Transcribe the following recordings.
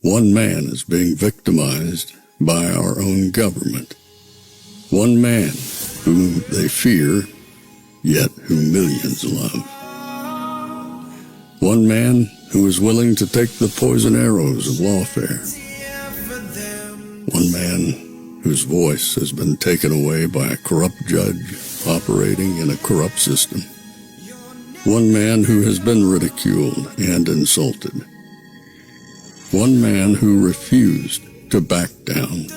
One man is being victimized by our own government. One man whom they fear, yet who millions love. One man who is willing to take the poison arrows of lawfare. One man whose voice has been taken away by a corrupt judge operating in a corrupt system. One man who has been ridiculed and insulted. One man who refused to back down.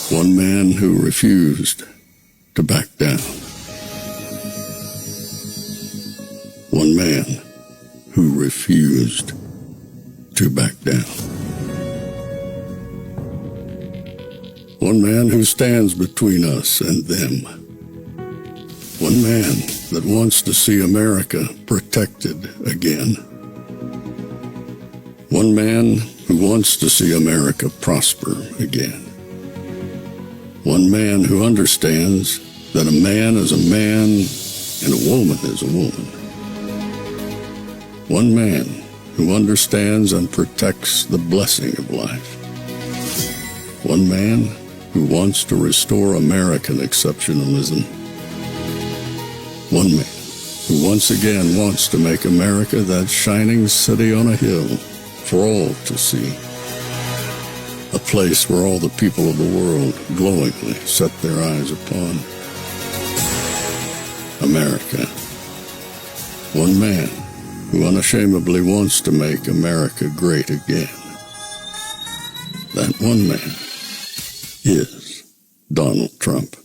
One man who refused to back down. One man who refused to back down. One man who stands between us and them. One man that wants to see America protected again. One man who wants to see America prosper again. One man who understands that a man is a man and a woman is a woman. One man who understands and protects the blessing of life. One man who wants to restore American exceptionalism. One man who once again wants to make America that shining city on a hill for all to see. A place where all the people of the world glowingly set their eyes upon. America. One man who unashamedly wants to make America great again. That one man is Donald Trump.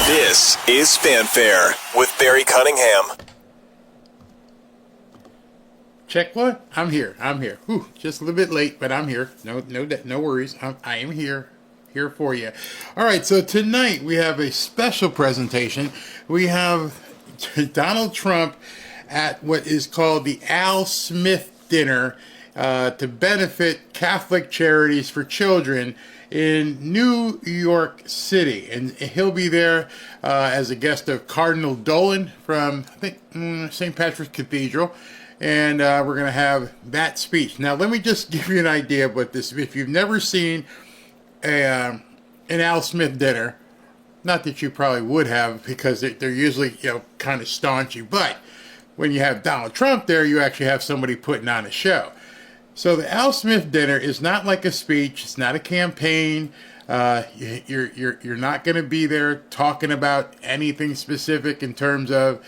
This is Fanfare with Barry Cunningham. Check what? I'm here. Whew, just a little bit late, but I'm here. No worries. I am here for you. All right, so tonight we have a special presentation. We have Donald Trump at what is called the Al Smith Dinner to benefit Catholic Charities for Children in New York City, and he'll be there as a guest of Cardinal Dolan from, I think, St. Patrick's Cathedral, and we're going to have that speech. Now, let me just give you an idea of what this, if you've never seen an Al Smith dinner, not that you probably would have, because they're usually, kind of staunchy, but when you have Donald Trump there, you actually have somebody putting on a show. So the Al Smith dinner is not like a speech. It's not a campaign. You're not going to be there talking about anything specific in terms of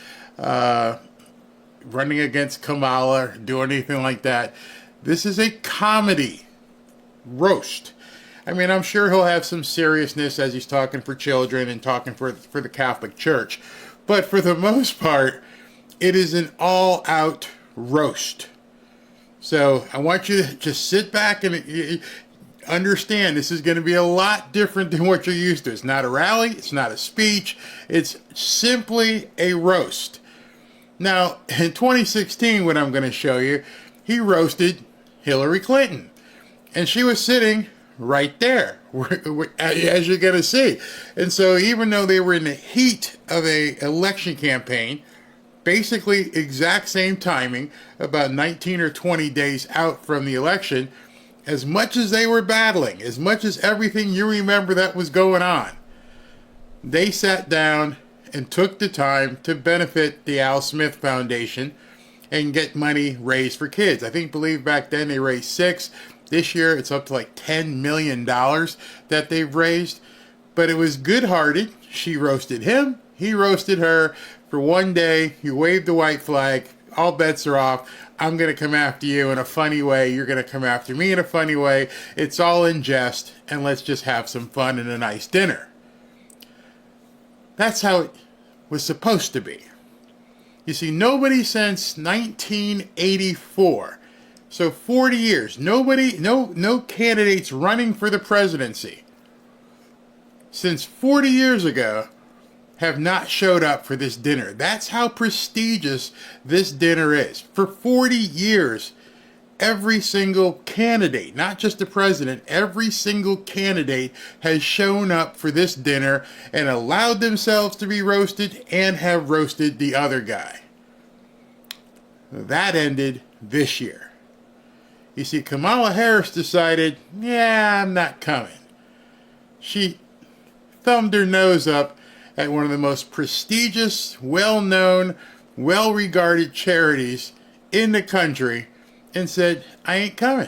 running against Kamala or doing anything like that. This is a comedy roast. I mean, I'm sure he'll have some seriousness as he's talking for children and talking for the Catholic Church. But for the most part, it is an all-out roast. So I want you to just sit back and understand this is going to be a lot different than what you're used to. It's not a rally. It's not a speech. It's simply a roast. Now, in 2016, what I'm going to show you, he roasted Hillary Clinton. And she was sitting right there, as you're going to see. And so even though they were in the heat of an election campaign, basically exact same timing, about 19 or 20 days out from the election, as much as they were battling, as much as everything you remember that was going on, they sat down and took the time to benefit the Al Smith Foundation and get money raised for kids. I believe back then they raised $6 million. This year it's up to like $10 million that they've raised. But it was good-hearted. She roasted him. He roasted her. For one day, you wave the white flag, all bets are off. I'm going to come after you in a funny way. You're going to come after me in a funny way. It's all in jest, and let's just have some fun and a nice dinner. That's how it was supposed to be. You see, nobody since 1984, so 40 years, no candidates running for the presidency since 40 years ago have not showed up for this dinner. That's how prestigious this dinner is. For 40 years, every single candidate, not just the president, every single candidate has shown up for this dinner and allowed themselves to be roasted and have roasted the other guy. That ended this year. You see, Kamala Harris decided, yeah, I'm not coming. She thumbed her nose up at one of the most prestigious, well-known, well-regarded charities in the country and said, I ain't coming.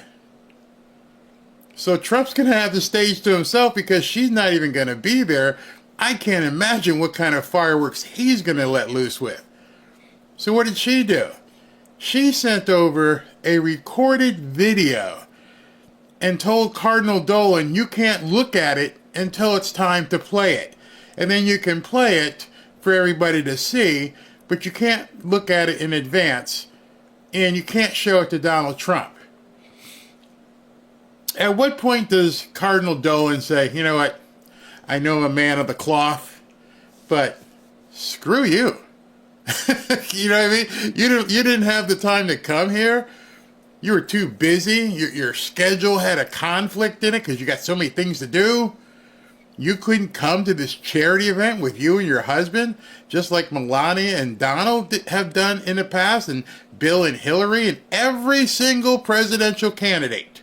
So Trump's going to have the stage to himself because she's not even going to be there. I can't imagine what kind of fireworks he's going to let loose with. So what did she do? She sent over a recorded video and told Cardinal Dolan, you can't look at it until it's time to play it. And then you can play it for everybody to see, but you can't look at it in advance, and you can't show it to Donald Trump. At what point does Cardinal Dolan say, you know what, I know I'm a man of the cloth, but screw you. You know what I mean? You didn't have the time to come here. You were too busy. Your schedule had a conflict in it because you got so many things to do. You couldn't come to this charity event with you and your husband, just like Melania and Donald have done in the past, and Bill and Hillary, and every single presidential candidate.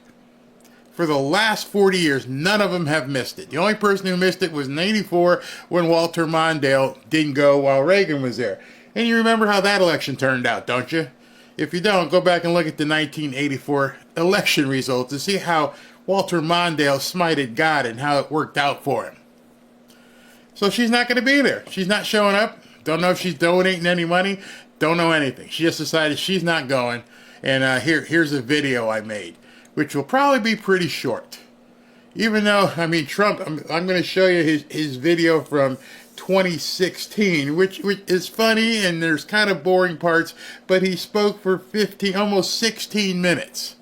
For the last 40 years, none of them have missed it. The only person who missed it was in '84 when Walter Mondale didn't go while Reagan was there. And you remember how that election turned out, don't you? If you don't, go back and look at the 1984 election results to see how Walter Mondale smited God and how it worked out for him. So she's not going to be there. She's not showing up. Don't know if she's donating any money. Don't know anything. She just decided she's not going. And here's a video I made, which will probably be pretty short. Even though, I mean, Trump, I'm going to show you his video from 2016, which is funny, and there's kind of boring parts, but he spoke for almost 16 minutes.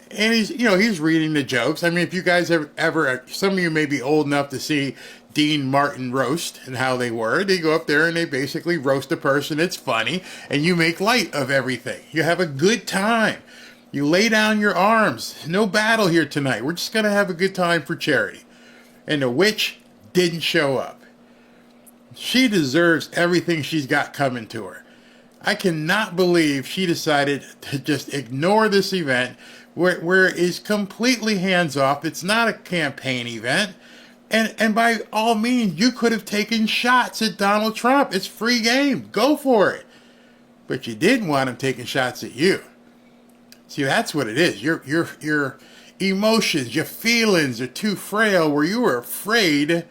And he's reading the jokes. I mean, if you guys ever, some of you may be old enough to see Dean Martin roast and how they were. They go up there and they basically roast a person. It's funny, and you make light of everything. You have a good time. You lay down your arms. No battle here tonight. We're just going to have a good time for charity. And the witch didn't show up. She deserves everything she's got coming to her. I cannot believe she decided to just ignore this event where it is completely hands-off. It's not a campaign event. And by all means, you could have taken shots at Donald Trump. It's free game. Go for it. But you didn't want him taking shots at you. See, that's what it is. Your emotions, your feelings are too frail where you were afraid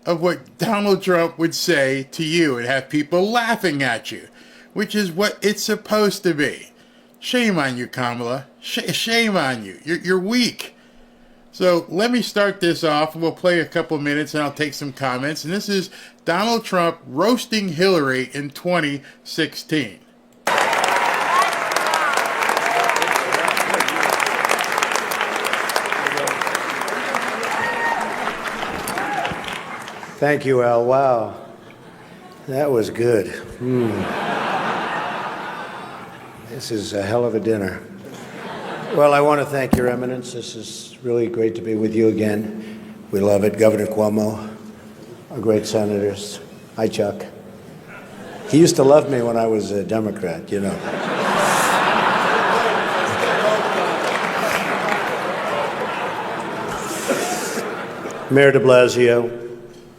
of what Donald Trump would say to you and have people laughing at you, which is what it's supposed to be. Shame on you, Kamala. Shame on you. You're weak. So let me start this off. We'll play a couple minutes and I'll take some comments. And this is Donald Trump roasting Hillary in 2016. Thank you, Al. Wow. That was good. This is a hell of a dinner. Well, I want to thank Your Eminence. This is really great to be with you again. We love it. Governor Cuomo, our great senators. Hi, Chuck. He used to love me when I was a Democrat, you know. Mayor de Blasio,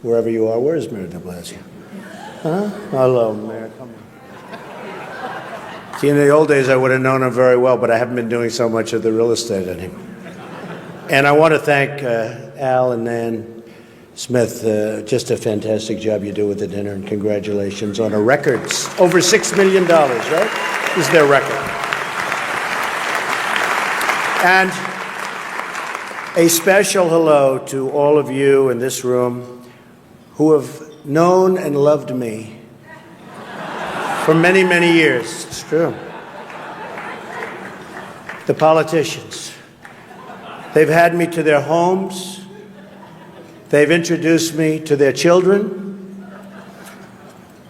wherever you are. Where is Mayor de Blasio? Huh? Hello, Mayor. Come on. See, in the old days, I would have known him very well, but I haven't been doing so much of the real estate anymore. And I want to thank Al and Nan Smith. Just a fantastic job you do with the dinner, and congratulations on a record. Over $6 million, right? This is their record. And a special hello to all of you in this room who have known and loved me for many, many years. It's true. The politicians. They've had me to their homes. They've introduced me to their children.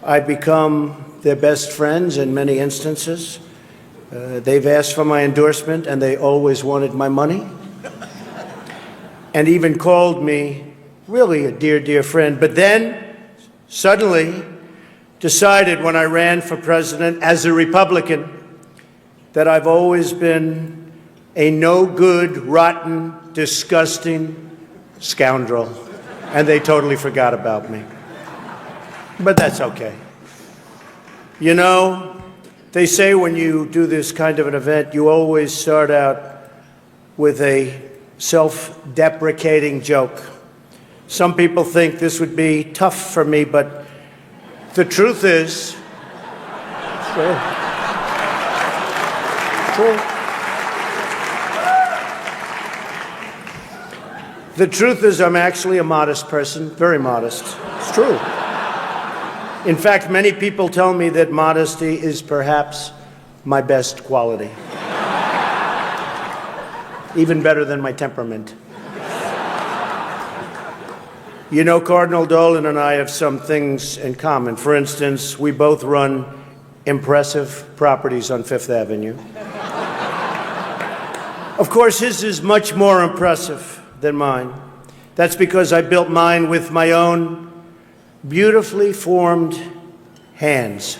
I've become their best friends in many instances. They've asked for my endorsement, and they always wanted my money. And even called me really a dear, dear friend. But then, suddenly, decided when I ran for president as a Republican that I've always been a no-good, rotten, disgusting scoundrel. And they totally forgot about me. But that's okay. You know, they say when you do this kind of an event, you always start out with a self-deprecating joke. Some people think this would be tough for me, but the truth is, the truth is I'm actually a modest person, very modest. It's true. In fact, many people tell me that modesty is perhaps my best quality. Even better than my temperament. You know, Cardinal Dolan and I have some things in common. For instance, we both run impressive properties on Fifth Avenue. Of course, his is much more impressive than mine. That's because I built mine with my own beautifully formed hands.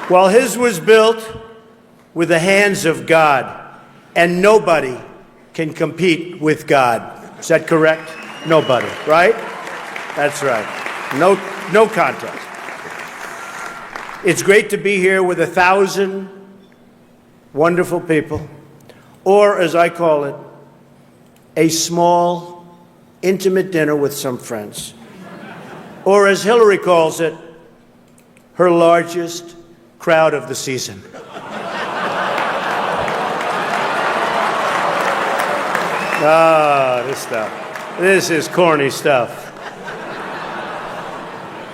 While his was built with the hands of God, and nobody can compete with God. Is that correct? Nobody, right? That's right. No contest. It's great to be here with 1,000 wonderful people, or as I call it, a small, intimate dinner with some friends. Or as Hillary calls it, her largest crowd of the season. This stuff. This is corny stuff.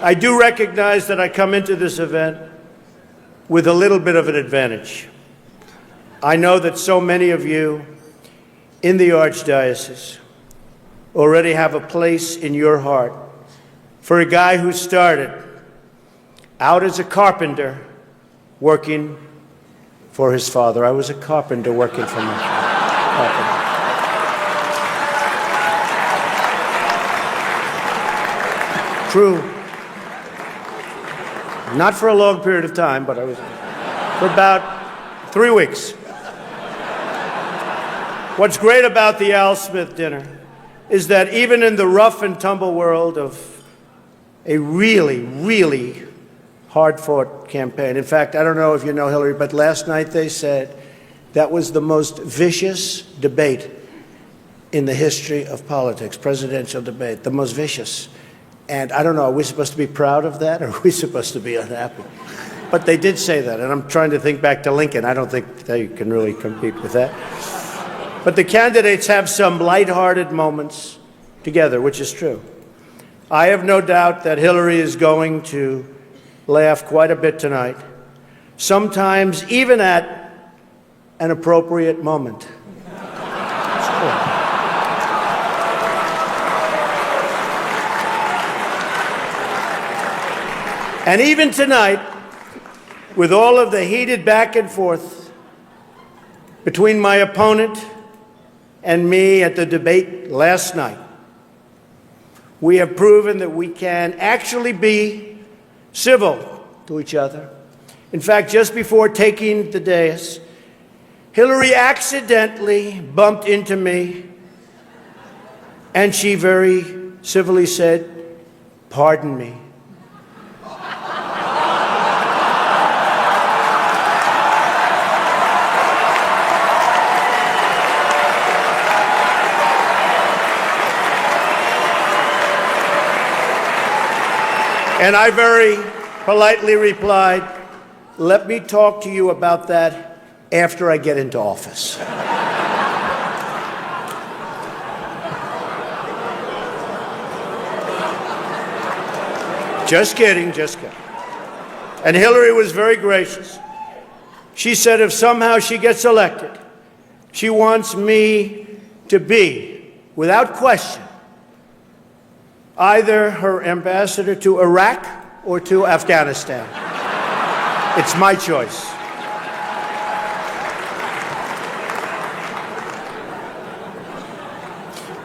I do recognize that I come into this event with a little bit of an advantage. I know that so many of you in the Archdiocese already have a place in your heart for a guy who started out as a carpenter working for his father. I was a carpenter working for my father. True. Not for a long period of time, but I was for about 3 weeks. What's great about the Al Smith dinner is that even in the rough and tumble world of a really, really hard-fought campaign. In fact, I don't know if you know Hillary, but last night they said that was the most vicious debate in the history of politics, presidential debate, the most vicious. And I don't know, are we supposed to be proud of that, or are we supposed to be unhappy? But they did say that, and I'm trying to think back to Lincoln. I don't think they can really compete with that. But the candidates have some lighthearted moments together, which is true. I have no doubt that Hillary is going to laugh quite a bit tonight, sometimes even at an appropriate moment. It's cool. And even tonight, with all of the heated back and forth between my opponent and me at the debate last night, we have proven that we can actually be civil to each other. In fact, just before taking the dais, Hillary accidentally bumped into me, and she very civilly said, "Pardon me." And I very politely replied, "Let me talk to you about that after I get into office." Just kidding, just kidding. And Hillary was very gracious. She said if somehow she gets elected, she wants me to be, without question, either her ambassador to Iraq or to Afghanistan. It's my choice.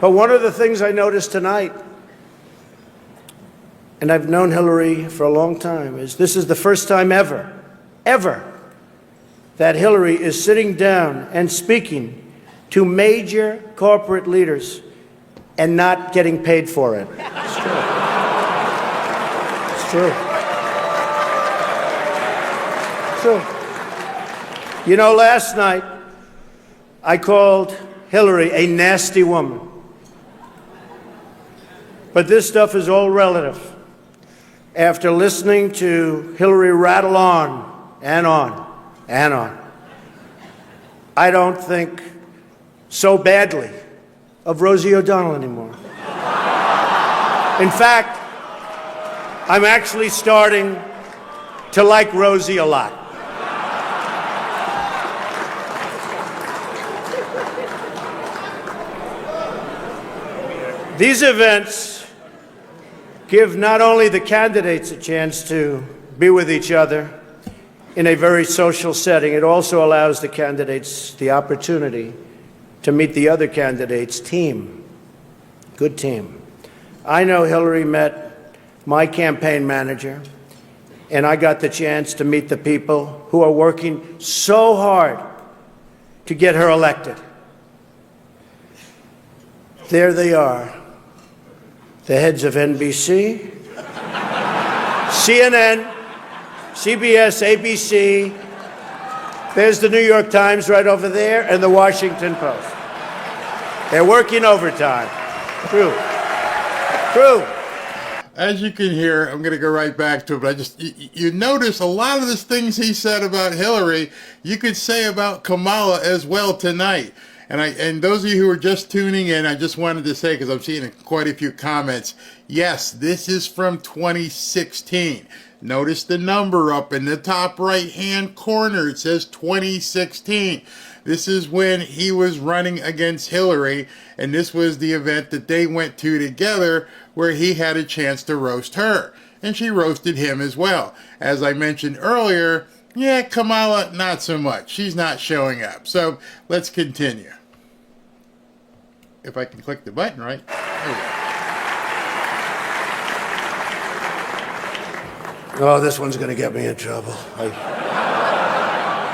But one of the things I noticed tonight, and I've known Hillary for a long time, is this is the first time ever, that Hillary is sitting down and speaking to major corporate leaders and not getting paid for it. It's true. It's true. It's true. You know, last night I called Hillary a nasty woman. But this stuff is all relative. After listening to Hillary rattle on and on and on, I don't think so badly of Rosie O'Donnell anymore. In fact, I'm actually starting to like Rosie a lot. These events give not only the candidates a chance to be with each other in a very social setting, it also allows the candidates the opportunity to meet the other candidates' team. Good team. I know Hillary met my campaign manager, and I got the chance to meet the people who are working so hard to get her elected. There they are. The heads of NBC, CNN, CBS, ABC. There's the New York Times right over there, and the Washington Post. They're working overtime. True. True. As you can hear, I'm going to go right back to it, but you notice a lot of the things he said about Hillary, you could say about Kamala as well tonight. And those of you who are just tuning in, I just wanted to say, because I'm seeing quite a few comments, yes, this is from 2016. Notice the number up in the top right-hand corner. It says 2016. This is when he was running against Hillary, and this was the event that they went to together where he had a chance to roast her. And she roasted him as well. As I mentioned earlier, yeah, Kamala, not so much. She's not showing up. So let's continue. If I can click the button right. There we go. Oh, this one's going to get me in trouble.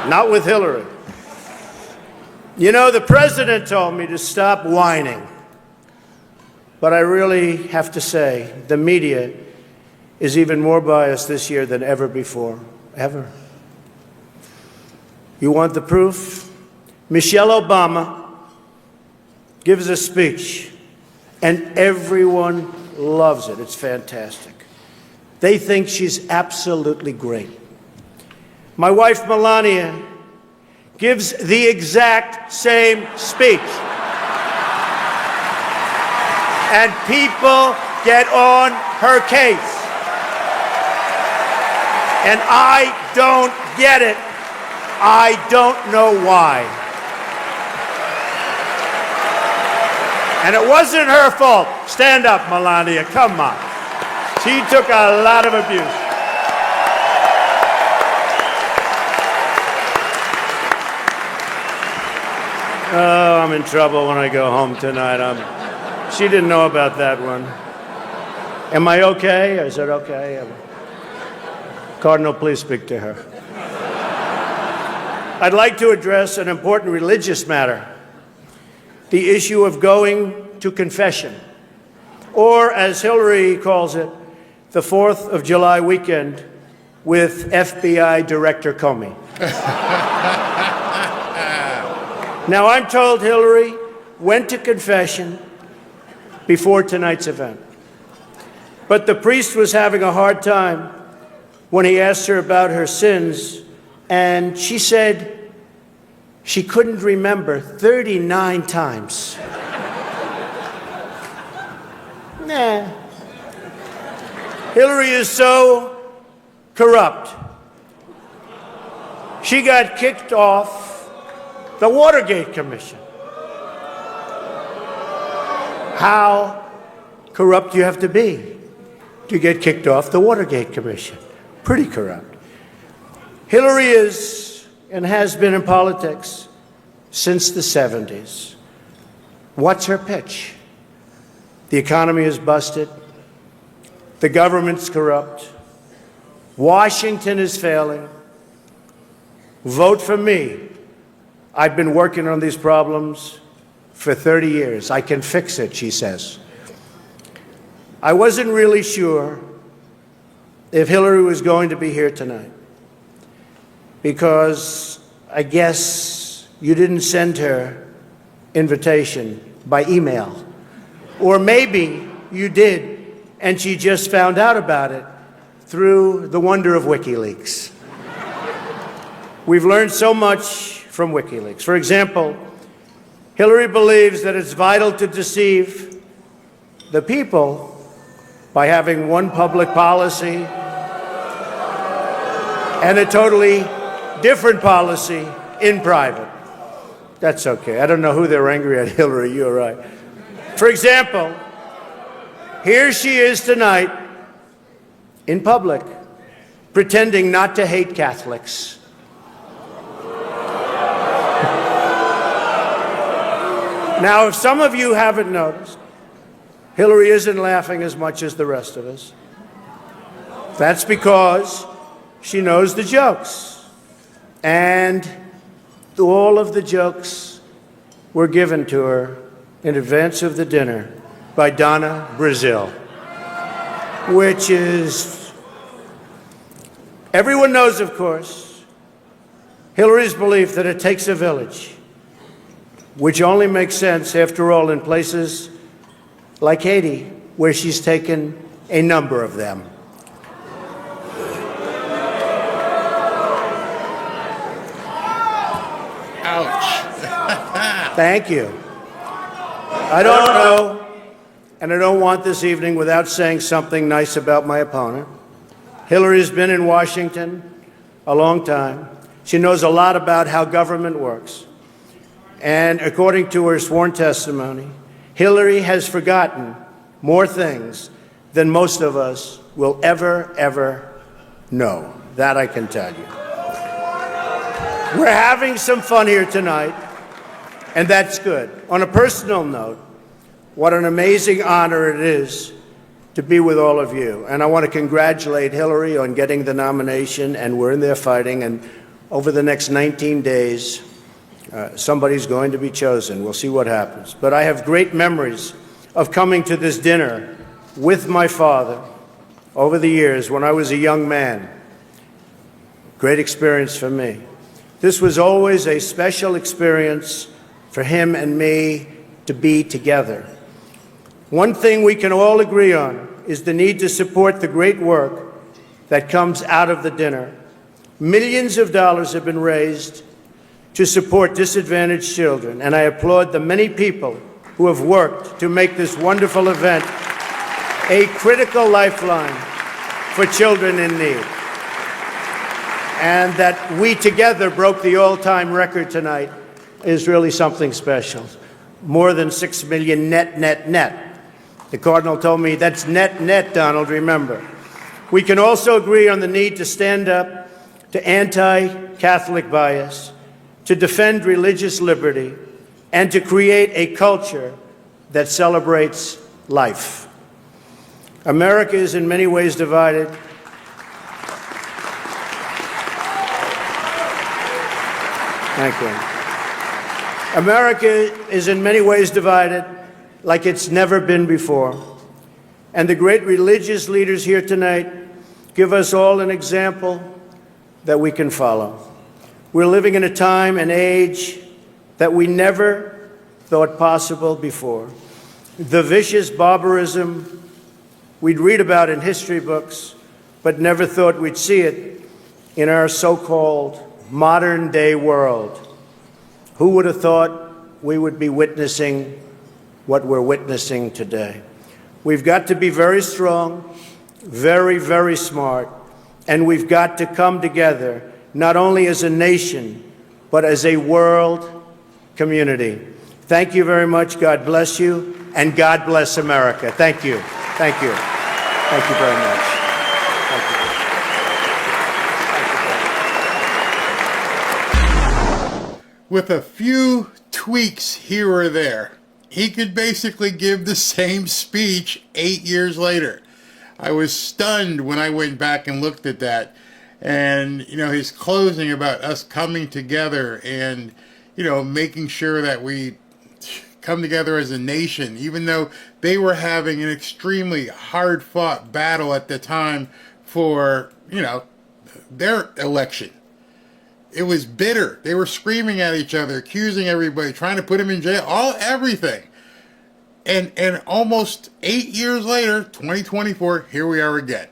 Not with Hillary. You know, the president told me to stop whining. But I really have to say, the media is even more biased this year than ever before. Ever. You want the proof? Michelle Obama gives a speech, and everyone loves it. It's fantastic. They think she's absolutely great. My wife, Melania, gives the exact same speech. And people get on her case. And I don't get it. I don't know why. And it wasn't her fault. Stand up, Melania. Come on. She took a lot of abuse. Oh, I'm in trouble when I go home tonight. She didn't know about that one. Am I okay? Is it okay? Cardinal, please speak to her. I'd like to address an important religious matter. The issue of going to confession, or as Hillary calls it, the 4th of July weekend with FBI Director Comey. Now, I'm told Hillary went to confession before tonight's event, but the priest was having a hard time when he asked her about her sins, and she said she couldn't remember 39 times. Nah. Hillary is so corrupt. She got kicked off the Watergate Commission. How corrupt you have to be to get kicked off the Watergate Commission. Pretty corrupt. Hillary is and has been in politics since the 70s. What's her pitch? The economy is busted. The government's corrupt. Washington is failing. Vote for me. I've been working on these problems for 30 years. I can fix it, she says. I wasn't really sure if Hillary was going to be here tonight because I guess you didn't send her invitation by email. Or maybe you did, and she just found out about it through the wonder of WikiLeaks. We've learned so much from WikiLeaks. For example, Hillary believes that it's vital to deceive the people by having one public policy and a totally different policy in private. That's okay. I don't know who they're angry at, Hillary, you're right. For example, here she is tonight in public pretending not to hate Catholics. Now, if some of you haven't noticed, Hillary isn't laughing as much as the rest of us. That's because she knows the jokes. And all of the jokes were given to her in advance of the dinner by Donna Brazile, which is, everyone knows, of course, Hillary's belief that it takes a village, which only makes sense, after all, in places like Haiti, where she's taken a number of them. Ouch. Thank you. I don't know, and I don't want this evening without saying something nice about my opponent. Hillary's been in Washington a long time. She knows a lot about how government works. And according to her sworn testimony, Hillary has forgotten more things than most of us will ever know. That I can tell you. We're having some fun here tonight, and that's good. On a personal note, what an amazing honor it is to be with all of you. And I want to congratulate Hillary on getting the nomination, and we're in there fighting, and over the next 19 days, somebody's going to be chosen. We'll see what happens. But I have great memories of coming to this dinner with my father over the years when I was a young man. Great experience for me. This was always a special experience for him and me to be together. One thing we can all agree on is the need to support the great work that comes out of the dinner. Millions of dollars have been raised to support disadvantaged children, and I applaud the many people who have worked to make this wonderful event a critical lifeline for children in need. And that we together broke the all-time record tonight is really something special. More than 6 million net. The Cardinal told me that's net, Donald, remember. We can also agree on the need to stand up to anti-Catholic bias, to defend religious liberty, and to create a culture that celebrates life. America is in many ways divided. Thank you. America is in many ways divided like it's never been before. And the great religious leaders here tonight give us all an example that we can follow. We're living in a time and age that we never thought possible before. The vicious barbarism we'd read about in history books, but never thought we'd see it in our so-called modern-day world. Who would have thought we would be witnessing what we're witnessing today? We've got to be very strong very, very smart, and we've got to come together, not only as a nation, but as a world community. Thank you very much. God bless you, and God bless America. Thank you. Thank you. Thank you very much. Thank you. With a few tweaks here or there, he could basically give the same speech 8 years later. I was stunned when I went back and looked at that. And, you know, his closing about us coming together and, you know, making sure that we come together as a nation, even though they were having an extremely hard-fought battle at the time for, you know, their election. It was bitter. They were screaming at each other, accusing everybody, trying to put him in jail, everything. And almost 8 years later, 2024, here we are again.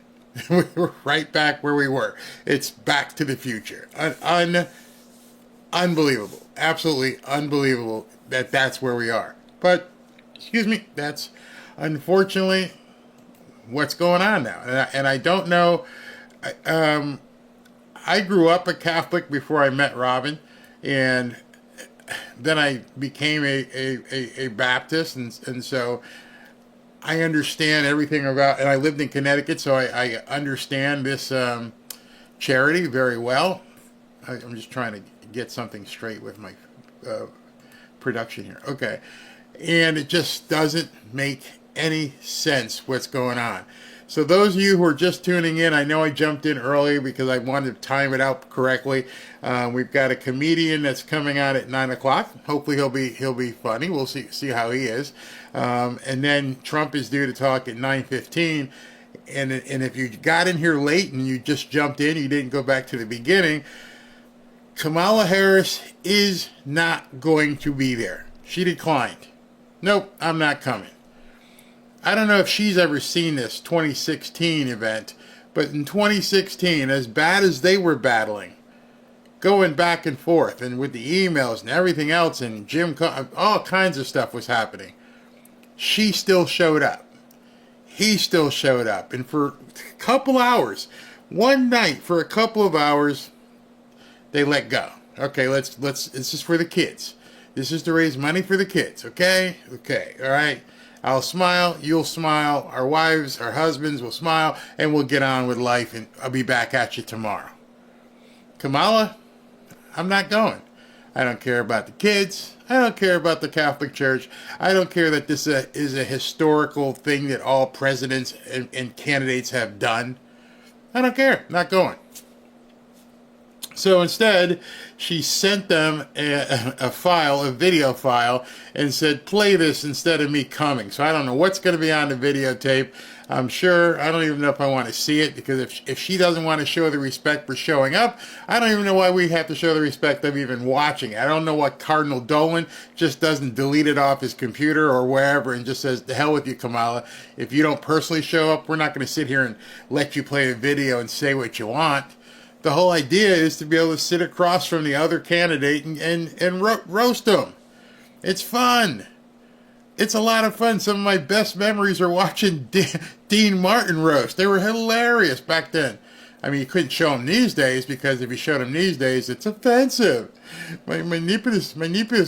We're right back where we were. It's back to the future. Unbelievable. Absolutely unbelievable that that's where we are. But, excuse me, that's unfortunately what's going on now. And I don't know. I grew up a Catholic before I met Robin, and then I became a Baptist, and so I understand everything about, and I lived in Connecticut, so I understand this charity very well. I'm just trying to get something straight with my production here. Okay. And it just doesn't make any sense what's going on. So those of you who are just tuning in, I know I jumped in early because I wanted to time it out correctly. We've got a comedian that's coming out at 9 o'clock. Hopefully he'll be funny. We'll see how he is. And then Trump is due to talk at 9:15. And if you got in here late and you just jumped in, you didn't go back to the beginning, Kamala Harris is not going to be there. She declined. Nope, I'm not coming. I don't know if she's ever seen this 2016 event, but in 2016, as bad as they were battling, going back and forth, and with the emails and everything else, and all kinds of stuff was happening, she still showed up. He still showed up. And for a couple hours, one night for a couple of hours, they let go. Okay, let's this is for the kids. This is to raise money for the kids, okay? Okay, all right. I'll smile, you'll smile, our wives, our husbands will smile, and we'll get on with life, and I'll be back at you tomorrow. Kamala, I'm not going. I don't care about the kids. I don't care about the Catholic Church. I don't care that this is a historical thing that all presidents and candidates have done. I don't care. Not going. So instead, she sent them a video file, and said, play this instead of me coming. So I don't know what's going to be on the videotape. I'm sure, I don't even know if I want to see it, because if she doesn't want to show the respect for showing up, I don't even know why we have to show the respect of even watching it. I don't know what Cardinal Dolan just doesn't delete it off his computer or wherever and just says, the hell with you, Kamala. If you don't personally show up, we're not going to sit here and let you play a video and say what you want. The whole idea is to be able to sit across from the other candidate and roast them. It's fun. It's a lot of fun. Some of my best memories are watching Dean Martin roast. They were hilarious back then. I mean, you couldn't show them these days, because if you showed them these days, it's offensive. My nipples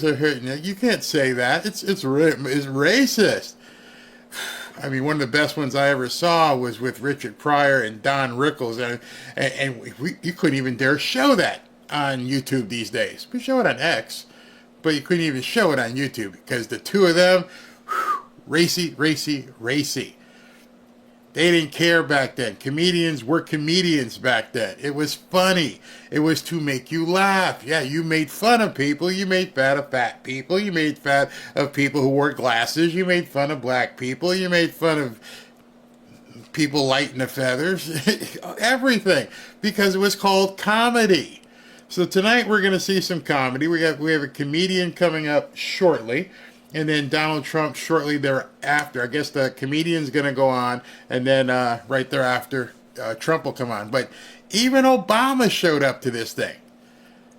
are hurting. You can't say that. It's racist. I mean, one of the best ones I ever saw was with Richard Pryor and Don Rickles, and you couldn't even dare show that on YouTube these days. We show it on X, but you couldn't even show it on YouTube, because the two of them, racy. They didn't care back then. Comedians were comedians back then. It was funny. It was to make you laugh. Yeah, you made fun of people. You made fun of fat people. You made fun of people who wore glasses. You made fun of black people. You made fun of people light in the feathers. Everything. Because it was called comedy. So tonight we're going to see some comedy. We have a comedian coming up shortly. And then Donald Trump shortly thereafter. I guess the comedian's going to go on, and then right thereafter, Trump will come on. But even Obama showed up to this thing.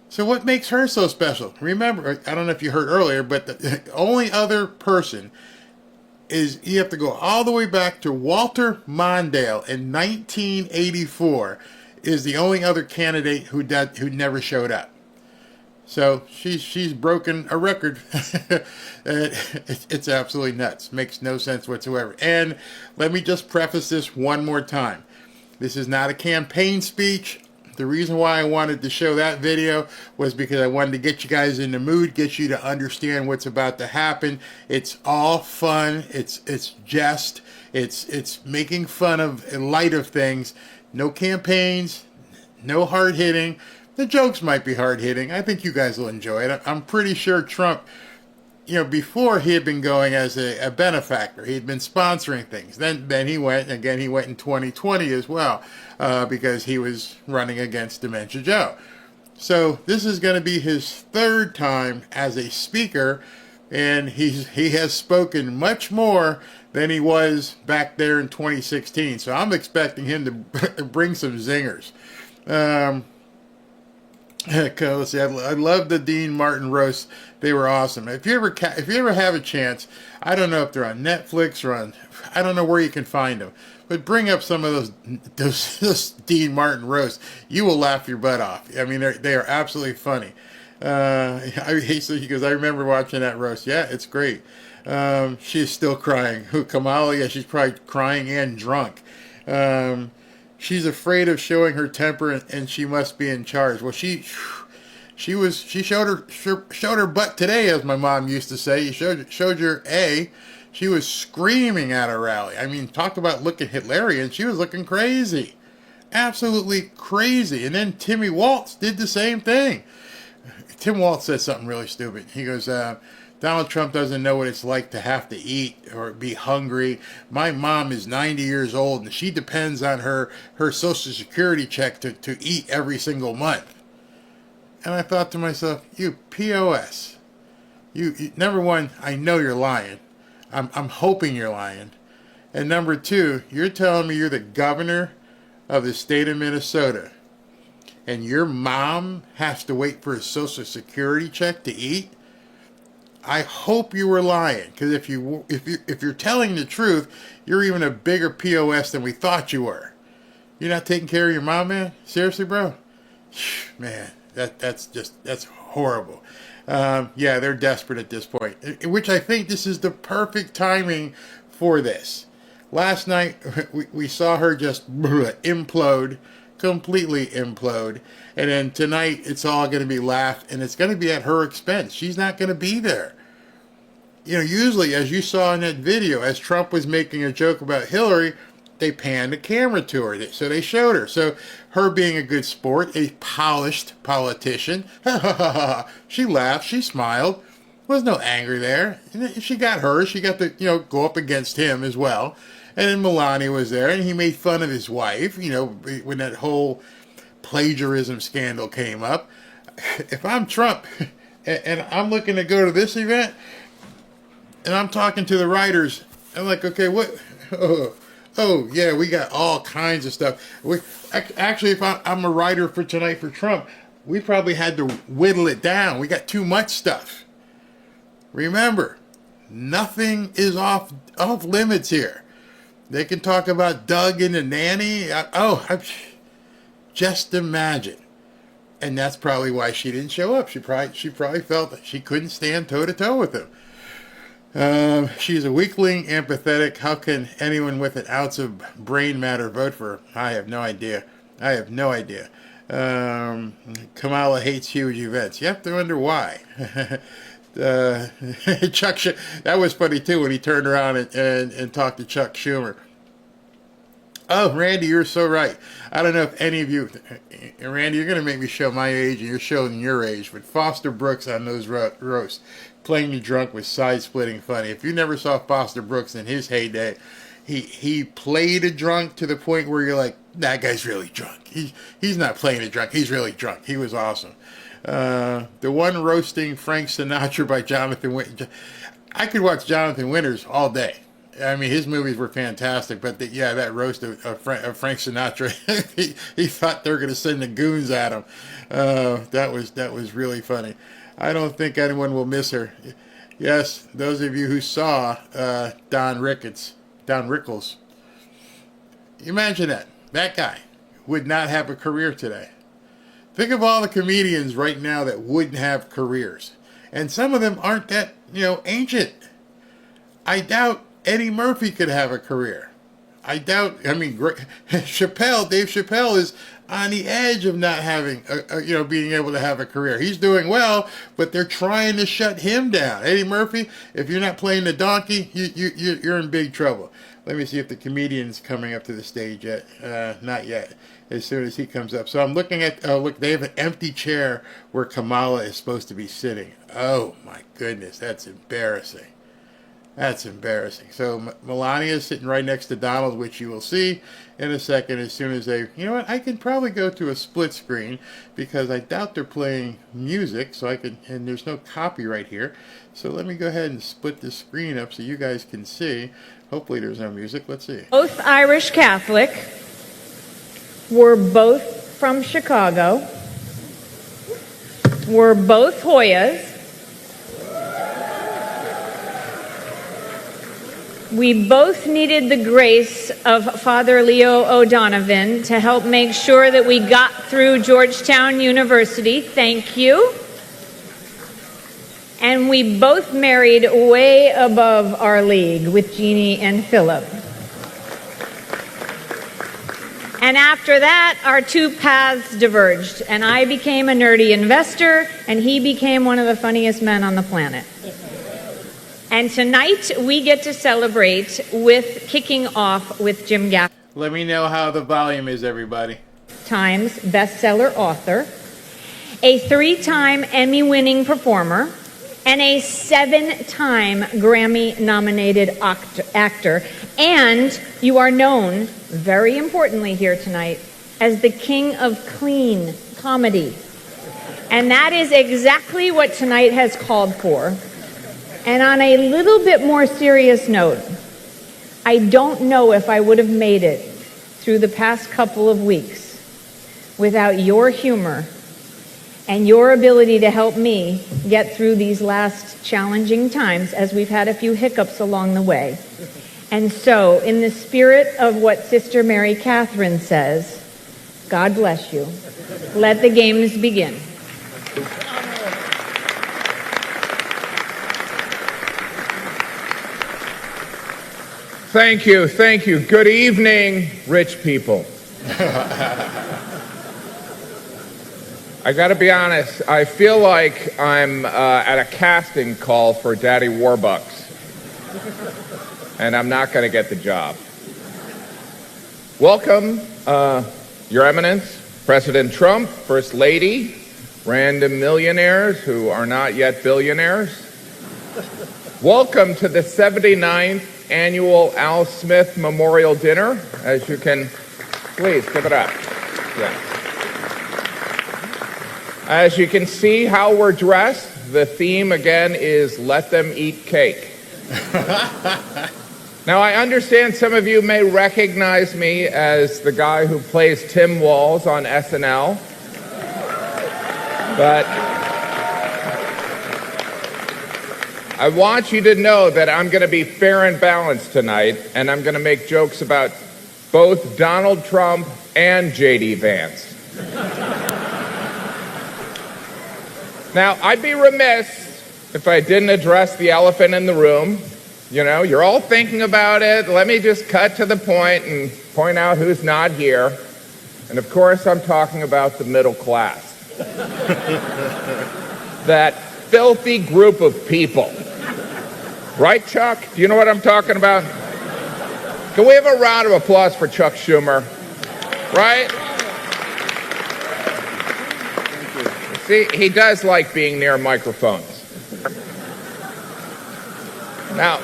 So what makes her so special? Remember, I don't know if you heard earlier, but the only other person is you have to go all the way back to Walter Mondale in 1984 is the only other candidate who never showed up. So she's broken a record. It's absolutely nuts. Makes no sense whatsoever. And let me just preface this one more time. This is not a campaign speech. The reason why I wanted to show that video was because I wanted to get you guys in the mood, get you to understand what's about to happen. It's all fun. It's jest. It's making fun of and light of things. No campaigns. No hard hitting. The jokes might be hard-hitting. I think you guys will enjoy it. I'm pretty sure Trump, before he had been going as a benefactor. He'd been sponsoring things. Then he went in 2020 as well, because he was running against Dementia Joe. So this is going to be his third time as a speaker, and he has spoken much more than he was back there in 2016. So I'm expecting him to bring some zingers. Let's see, I love the Dean Martin roasts. They were awesome. If you ever have a chance, I don't know if they're on Netflix or I don't know where you can find them, but bring up some of those Dean Martin roasts. You will laugh your butt off. I mean, they are absolutely funny. He goes, I remember watching that roast. Yeah, it's great. She's still crying. Who, Kamala? Yeah, she's probably crying and drunk. She's afraid of showing her temper, and she must be in charge. Well, she showed her butt today, as my mom used to say. You showed your A. She was screaming at a rally. I mean, talk about looking Hitlerian. She was looking crazy, absolutely crazy. And then Timmy Waltz did the same thing. Tim Waltz said something really stupid. He goes, Donald Trump doesn't know what it's like to have to eat or be hungry. My mom is 90 years old, and she depends on her Social Security check to eat every single month. And I thought to myself, you POS. You number one, I know you're lying. I'm hoping you're lying. And number two, you're telling me you're the governor of the state of Minnesota, and your mom has to wait for a Social Security check to eat? I hope you were lying, because if you're telling the truth, you're even a bigger POS than we thought you were. You're not taking care of your mom, man? Seriously, bro? Man, that's horrible. Yeah, they're desperate at this point, which I think this is the perfect timing for this. Last night, we saw her just implode, completely implode. And then tonight, it's all going to be laughed, and it's going to be at her expense. She's not going to be there. Usually, as you saw in that video, as Trump was making a joke about Hillary, they panned the camera to her. So they showed her. So her being a good sport, a polished politician, she laughed, she smiled. Was no anger there. And she got hers. She got to, go up against him as well. And then Melania was there, and he made fun of his wife, when that whole plagiarism scandal came up. If I'm Trump and I'm looking to go to this event, and I'm talking to the writers, I'm like, okay, what? Oh yeah, we got all kinds of stuff. Actually, if I'm a writer for tonight for Trump, we probably had to whittle it down. We got too much stuff. Remember, nothing is off limits here. They can talk about Doug and the nanny. Just imagine. And that's probably why she didn't show up. She probably felt that she couldn't stand toe-to-toe with him. She's a weakling, empathetic. How can anyone with an ounce of brain matter vote for her? I have no idea. Kamala hates huge events. You have to wonder why. Chuck, that was funny too when he turned around and talked to Chuck Schumer. Oh, Randy, you're so right. I don't know if any of you, Randy, you're going to make me show my age, and you're showing your age, but Foster Brooks on those roasts, playing you drunk was side-splitting funny. If you never saw Foster Brooks in his heyday, he played a drunk to the point where you're like, that guy's really drunk. He's not playing a drunk. He's really drunk. He was awesome. The one roasting Frank Sinatra by Jonathan Winters. I could watch Jonathan Winters all day. I mean, his movies were fantastic, but that roast of Frank Sinatra, he thought they were going to send the goons at him. That was really funny. I don't think anyone will miss her. Yes, those of you who saw Don Rickles, imagine that guy would not have a career today. Think of all the comedians right now that wouldn't have careers. And some of them aren't that, ancient. I doubt Eddie Murphy could have a career. Dave Chappelle is on the edge of not having, being able to have a career. He's doing well, but they're trying to shut him down. Eddie Murphy, if you're not playing the donkey, you're in big trouble. Let me see if the comedian's coming up to the stage yet. Not yet. As soon as he comes up. So I'm looking at, they have an empty chair where Kamala is supposed to be sitting. Oh my goodness, that's embarrassing. That's embarrassing. So Melania is sitting right next to Donald, which you will see in a second as soon as they... You know what? I can probably go to a split screen because I doubt they're playing music, so I can... And there's no copyright here. So let me go ahead and split the screen up so you guys can see. Hopefully there's no music. Let's see. Both Irish Catholic. We're both from Chicago. We're both Hoyas. We both needed the grace of Father Leo O'Donovan to help make sure that we got through Georgetown University. Thank you. And we both married way above our league with Jeannie and Philip. And after that, our two paths diverged, and I became a nerdy investor, and he became one of the funniest men on the planet. And tonight, we get to celebrate with kicking off with Jim Gaffigan. Let me know how the volume is, everybody. Times bestseller author, a 3-time Emmy-winning performer, and a 7-time Grammy-nominated actor. And you are known, very importantly here tonight, as the king of clean comedy. And that is exactly what tonight has called for. And on a little bit more serious note, I don't know if I would have made it through the past couple of weeks without your humor and your ability to help me get through these last challenging times, as we've had a few hiccups along the way. And so, in the spirit of what Sister Mary Catherine says, God bless you. Let the games begin. Thank you, thank you. Good evening, rich people. I gotta be honest, I feel like I'm at a casting call for Daddy Warbucks, and I'm not gonna get the job. Welcome, Your Eminence, President Trump, First Lady, random millionaires who are not yet billionaires. Welcome to the 79th annual Al Smith Memorial Dinner. As you can, please give it up. Yeah. As you can see how we're dressed, the theme again is let them eat cake. Now I understand some of you may recognize me as the guy who plays Tim Walz on SNL, but I want you to know that I'm going to be fair and balanced tonight, and I'm going to make jokes about both Donald Trump and J.D. Vance. Now, I'd be remiss if I didn't address the elephant in the room. You know, you're all thinking about it. Let me just cut to the point and point out who's not here. And of course, I'm talking about the middle class. That filthy group of people. Right, Chuck? Do you know what I'm talking about? Can we have a round of applause for Chuck Schumer? Right? See, he does like being near microphones. Now,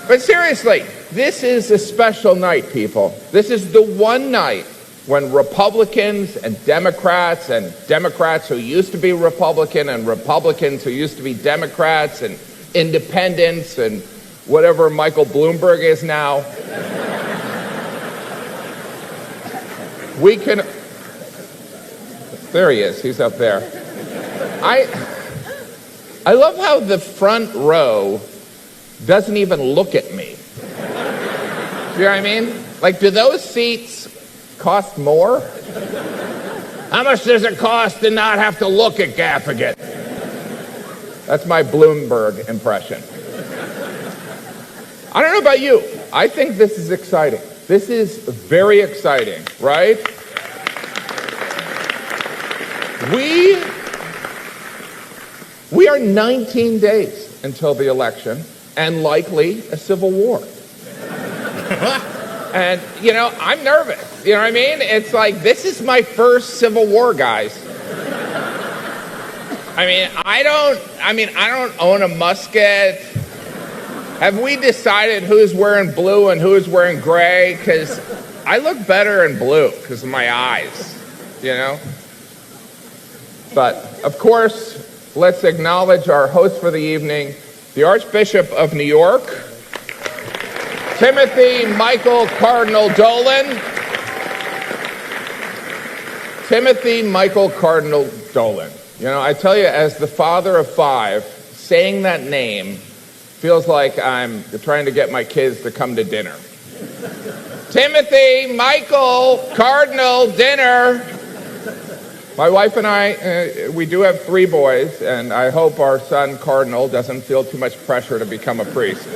but seriously, this is a special night, people. This is the one night when Republicans and Democrats who used to be Republican and Republicans who used to be Democrats and independents and whatever Michael Bloomberg is now, we can... There he is. He's up there. I love how the front row doesn't even look at me. You know what I mean? Like, do those seats cost more? How much does it cost to not have to look at Gaffigan? That's my Bloomberg impression. I don't know about you. I think this is exciting. This is very exciting, right? We are 19 days until the election and likely a civil war. And, you know, I'm nervous. You know what I mean? It's like, this is my first civil war, guys. I don't own a musket. Have we decided who's wearing blue and who's wearing gray? Because I look better in blue because of my eyes, you know? But, of course, let's acknowledge our host for the evening, the Archbishop of New York, Timothy Michael Cardinal Dolan. Timothy Michael Cardinal Dolan. You know, I tell you, as the father of 5, saying that name feels like I'm trying to get my kids to come to dinner. Timothy Michael Cardinal dinner. My wife and I, we do have 3 boys, and I hope our son Cardinal doesn't feel too much pressure to become a priest.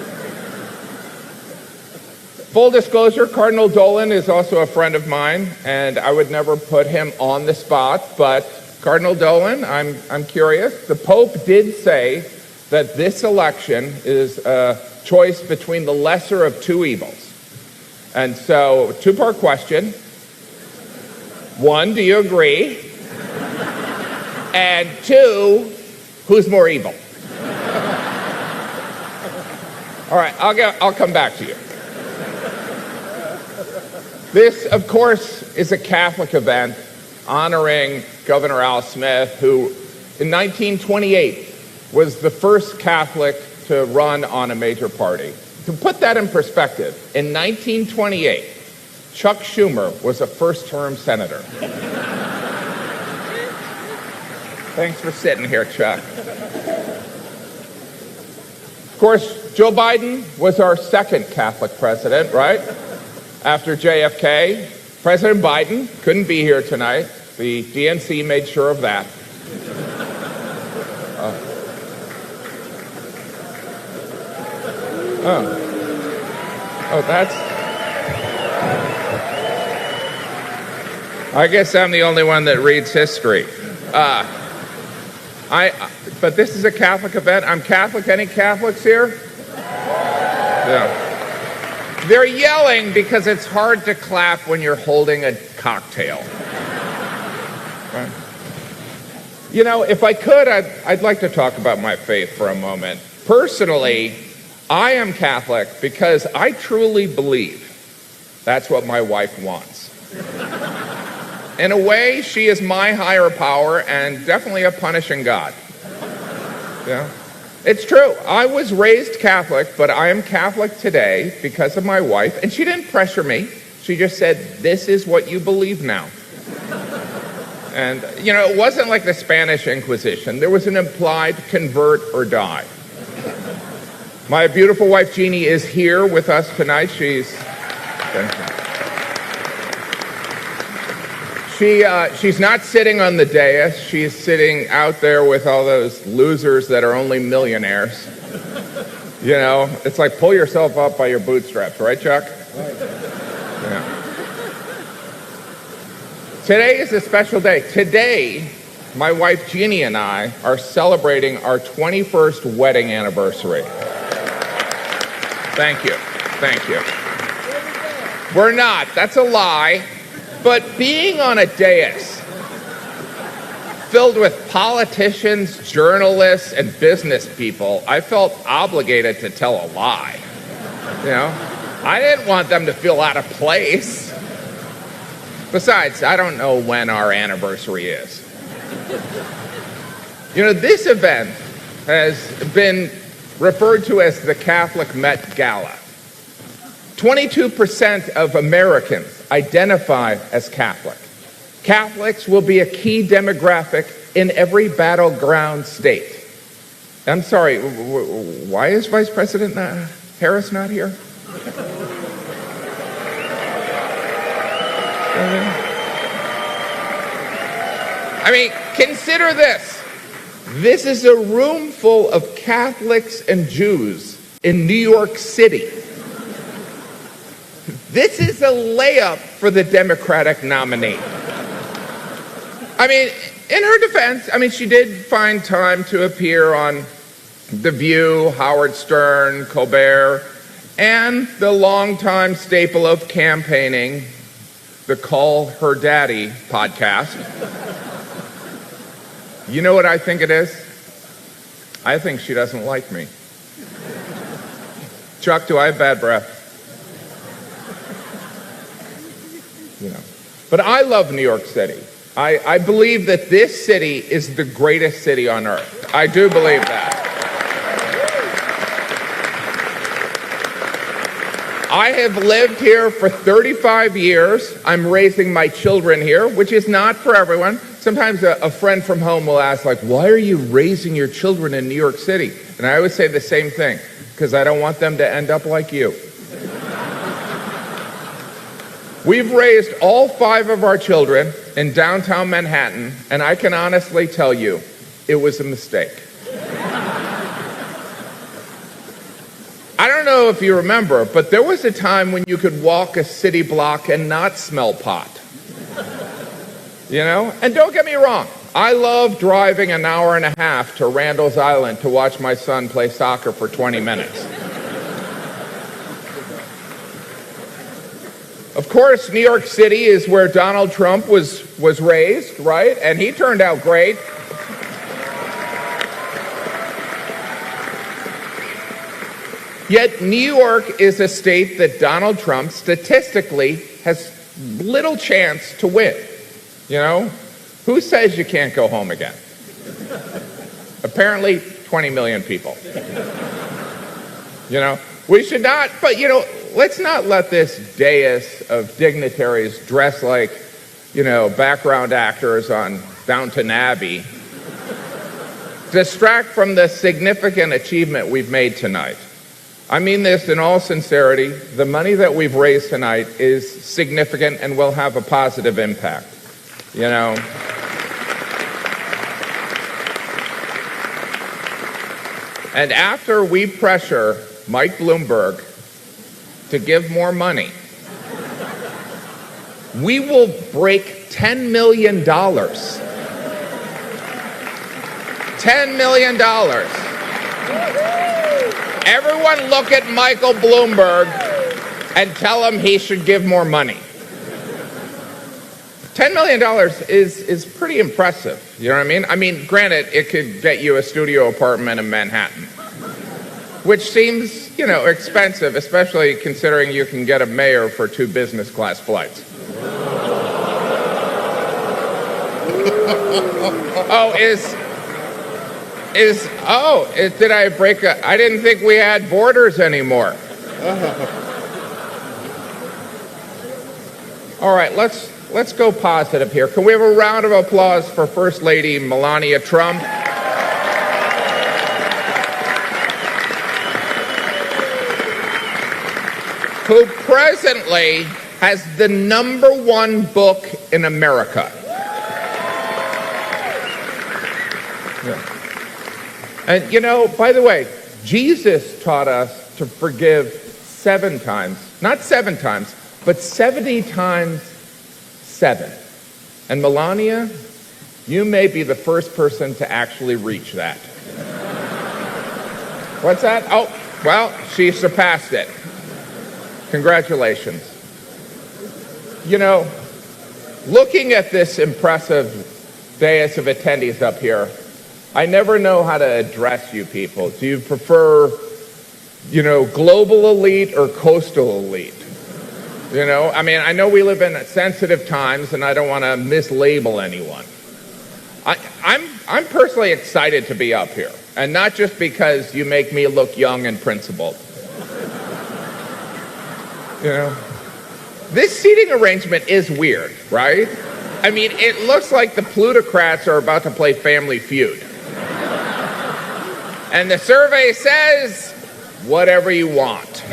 Full disclosure, Cardinal Dolan is also a friend of mine, and I would never put him on the spot, but Cardinal Dolan, I'm curious. The Pope did say that this election is a choice between the lesser of 2 evils. And so, 2-part question. 1, do you agree? And 2, who's more evil? All right, I'll come back to you. This, of course, is a Catholic event honoring Governor Al Smith, who in 1928 was the first Catholic to run on a major party. To put that in perspective, in 1928, Chuck Schumer was a first-term senator. Thanks for sitting here, Chuck. Of course, Joe Biden was our second Catholic president, right? After JFK, President Biden couldn't be here tonight. The DNC made sure of that. That's... I guess I'm the only one that reads history. But this is a Catholic event. I'm Catholic. Any Catholics here? Yeah. They're yelling because it's hard to clap when you're holding a cocktail. Right? You know, if I could, I'd like to talk about my faith for a moment. Personally, I am Catholic because I truly believe that's what my wife wants. In a way, she is my higher power and definitely a punishing God. Yeah. It's true. I was raised Catholic, but I am Catholic today because of my wife, and she didn't pressure me. She just said, this is what you believe now. And, you know, it wasn't like the Spanish Inquisition. There was an implied convert or die. My beautiful wife, Jeannie, is here with us tonight. She's not sitting on the dais. She's sitting out there with all those losers that are only millionaires. You know, it's like pull yourself up by your bootstraps, right, Chuck? Right. Yeah. Today is a special day. Today, my wife Jeannie and I are celebrating our 21st wedding anniversary. Thank you. Thank you. We're not. That's a lie. But being on a dais filled with politicians, journalists, and business people, I felt obligated to tell a lie. You know, I didn't want them to feel out of place. Besides, I don't know when our anniversary is. You know, this event has been referred to as the Catholic Met Gala. 22% of Americans identify as Catholic. Catholics will be a key demographic in every battleground state. I'm sorry, why is Vice President Harris not here? I mean, consider this. This is a room full of Catholics and Jews in New York City. This is a layup for the Democratic nominee. I mean, in her defense, she did find time to appear on The View, Howard Stern, Colbert, and the longtime staple of campaigning, the Call Her Daddy podcast. You know what I think it is? I think she doesn't like me. Chuck, do I have bad breath? But I love New York City. I believe that this city is the greatest city on earth. I do believe that. I have lived here for 35 years. I'm raising my children here, which is not for everyone. Sometimes a friend from home will ask, why are you raising your children in New York City? And I always say the same thing, because I don't want them to end up like you. We've raised all 5 of our children in downtown Manhattan, and I can honestly tell you, it was a mistake. I don't know if you remember, but there was a time when you could walk a city block and not smell pot. And don't get me wrong, I love driving an hour and a half to Randall's Island to watch my son play soccer for 20 minutes. Of course, New York City is where Donald Trump was raised, right? And he turned out great. Yet New York is a state that Donald Trump statistically has little chance to win. Who says you can't go home again? Apparently 20 million people. We should not, but let's not let this dais of dignitaries dressed like, background actors on Downton Abbey distract from the significant achievement we've made tonight. I mean this in all sincerity. The money that we've raised tonight is significant and will have a positive impact. And after we pressure Mike Bloomberg to give more money, we will break $10 million. $10 million. Everyone look at Michael Bloomberg and tell him he should give more money. $10 million is pretty impressive. You know what I mean? Granted, it could get you a studio apartment in Manhattan, which seems, expensive, especially considering you can get a mayor for 2 business class flights. Did I break I didn't think we had borders anymore. All right, let's go positive here. Can we have a round of applause for First Lady Melania Trump? Who presently has the #1 book in America. Yeah. And by the way, Jesus taught us to forgive 7 times. Not 7 times, but 70 times 7. And Melania, you may be the first person to actually reach that. What's that? Oh, well, she surpassed it. Congratulations. Looking at this impressive dais of attendees up here, I never know how to address you people. Do you prefer, global elite or coastal elite? I know we live in sensitive times, and I don't want to mislabel anyone. I'm personally excited to be up here, and not just because you make me look young and principled. This seating arrangement is weird, right? It looks like the plutocrats are about to play Family Feud. And the survey says, whatever you want.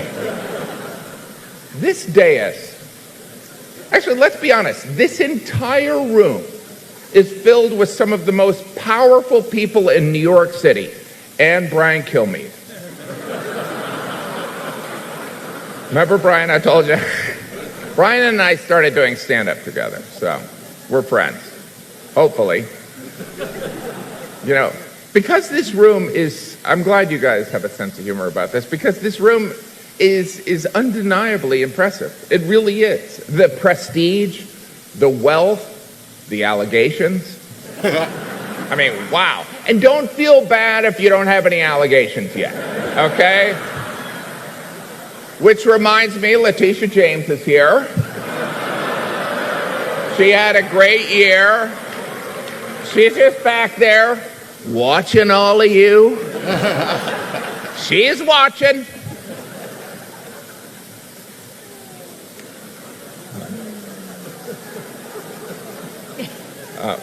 This dais, actually, let's be honest, this entire room is filled with some of the most powerful people in New York City, and Brian Kilmeade. Remember Brian, I told you? Brian and I started doing stand-up together, so we're friends, hopefully. You know, because this room is, I'm glad you guys have a sense of humor about this, because this room is undeniably impressive. It really is. The prestige, the wealth, the allegations. I mean, wow. And don't feel bad if you don't have any allegations yet, okay? Which reminds me, Letitia James is here. She had a great year. She's just back there watching all of you. She's watching.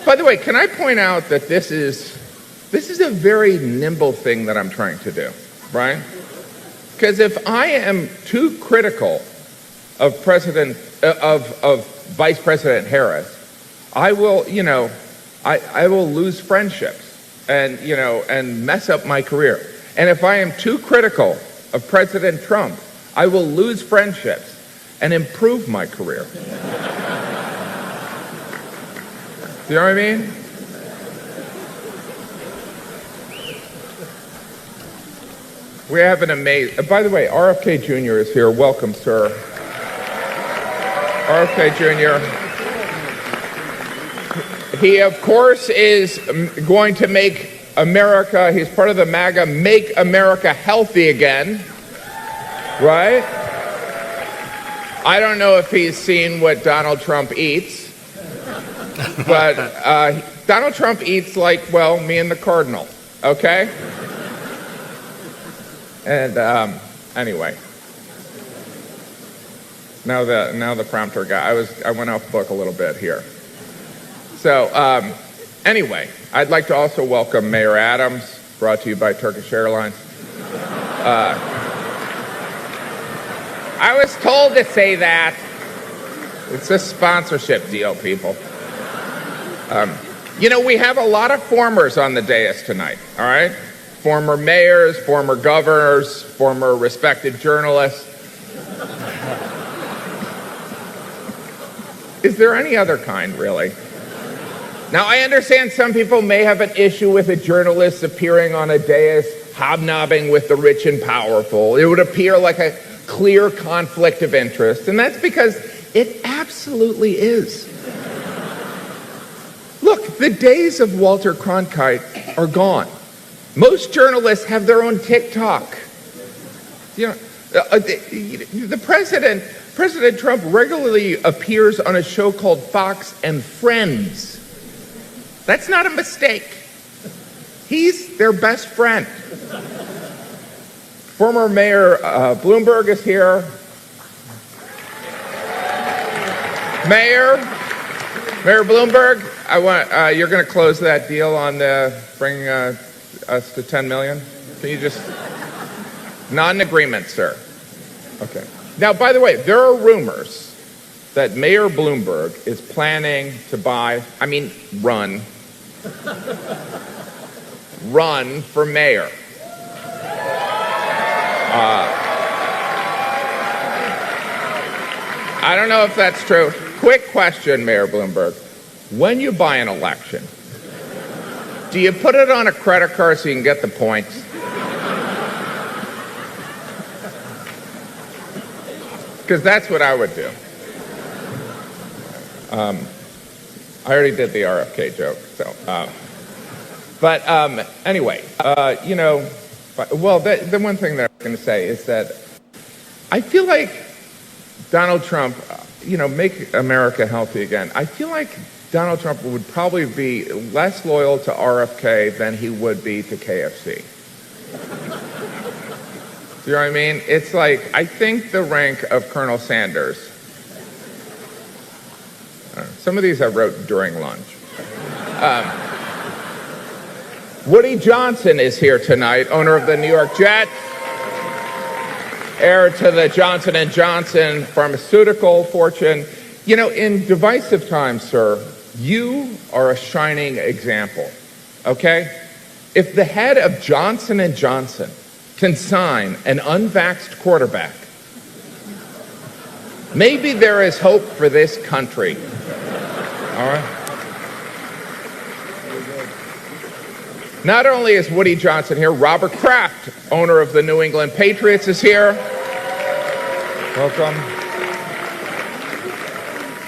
By the way, can I point out that this is a very nimble thing that I'm trying to do, right? Because if I am too critical of Vice President Harris, I will, you know, I will lose friendships and, you know, and mess up my career. And if I am too critical of President Trump, I will lose friendships and improve my career. Do you know what I mean? We have an amazing... by the way, RFK Jr. is here. Welcome, sir. RFK Jr. He, of course, is going to make America... he's part of the MAGA Make America Healthy Again. Right? I don't know if he's seen what Donald Trump eats. But Donald Trump eats like, well, me and the Cardinal. Okay? And anyway, now the prompter guy. I went off book a little bit here. So anyway, I'd like to also welcome Mayor Adams, brought to you by Turkish Airlines. I was told to say that. It's a sponsorship deal, people. You know, we have a lot of formers on the dais tonight. All right. Former mayors, former governors, former respected journalists. Is there any other kind, really? Now, I understand some people may have an issue with a journalist appearing on a dais, hobnobbing with the rich and powerful. It would appear like a clear conflict of interest, and that's because it absolutely is. Look, the days of Walter Cronkite are gone. Most journalists have their own TikTok. You know, the President Trump regularly appears on a show called Fox and Friends. That's not a mistake. He's their best friend. Former Mayor Bloomberg is here. Mayor Bloomberg, you're going to close that deal on bringing us to 10 million? Can you just... Not an agreement, sir. Okay. Now, by the way, there are rumors that Mayor Bloomberg is planning to run for mayor. I don't know if that's true. Quick question, Mayor Bloomberg. When you buy an election, do you put it on a credit card so you can get the points? Because that's what I would do. I already did the RFK joke, so. Anyway, you know, well, the one thing that I'm going to say is that I feel like Donald Trump, you know, make America healthy again. I feel like Donald Trump would probably be less loyal to RFK than he would be to KFC. Do you know what I mean? It's like, I think the rank of Colonel Sanders. Some of these I wrote during lunch. Woody Johnson is here tonight, owner of the New York Jets, heir to the Johnson & Johnson pharmaceutical fortune. You know, in divisive times, sir, you are a shining example, okay? If the head of Johnson & Johnson can sign an unvaxxed quarterback, maybe there is hope for this country. All right? Not only is Woody Johnson here, Robert Kraft, owner of the New England Patriots, is here. Welcome.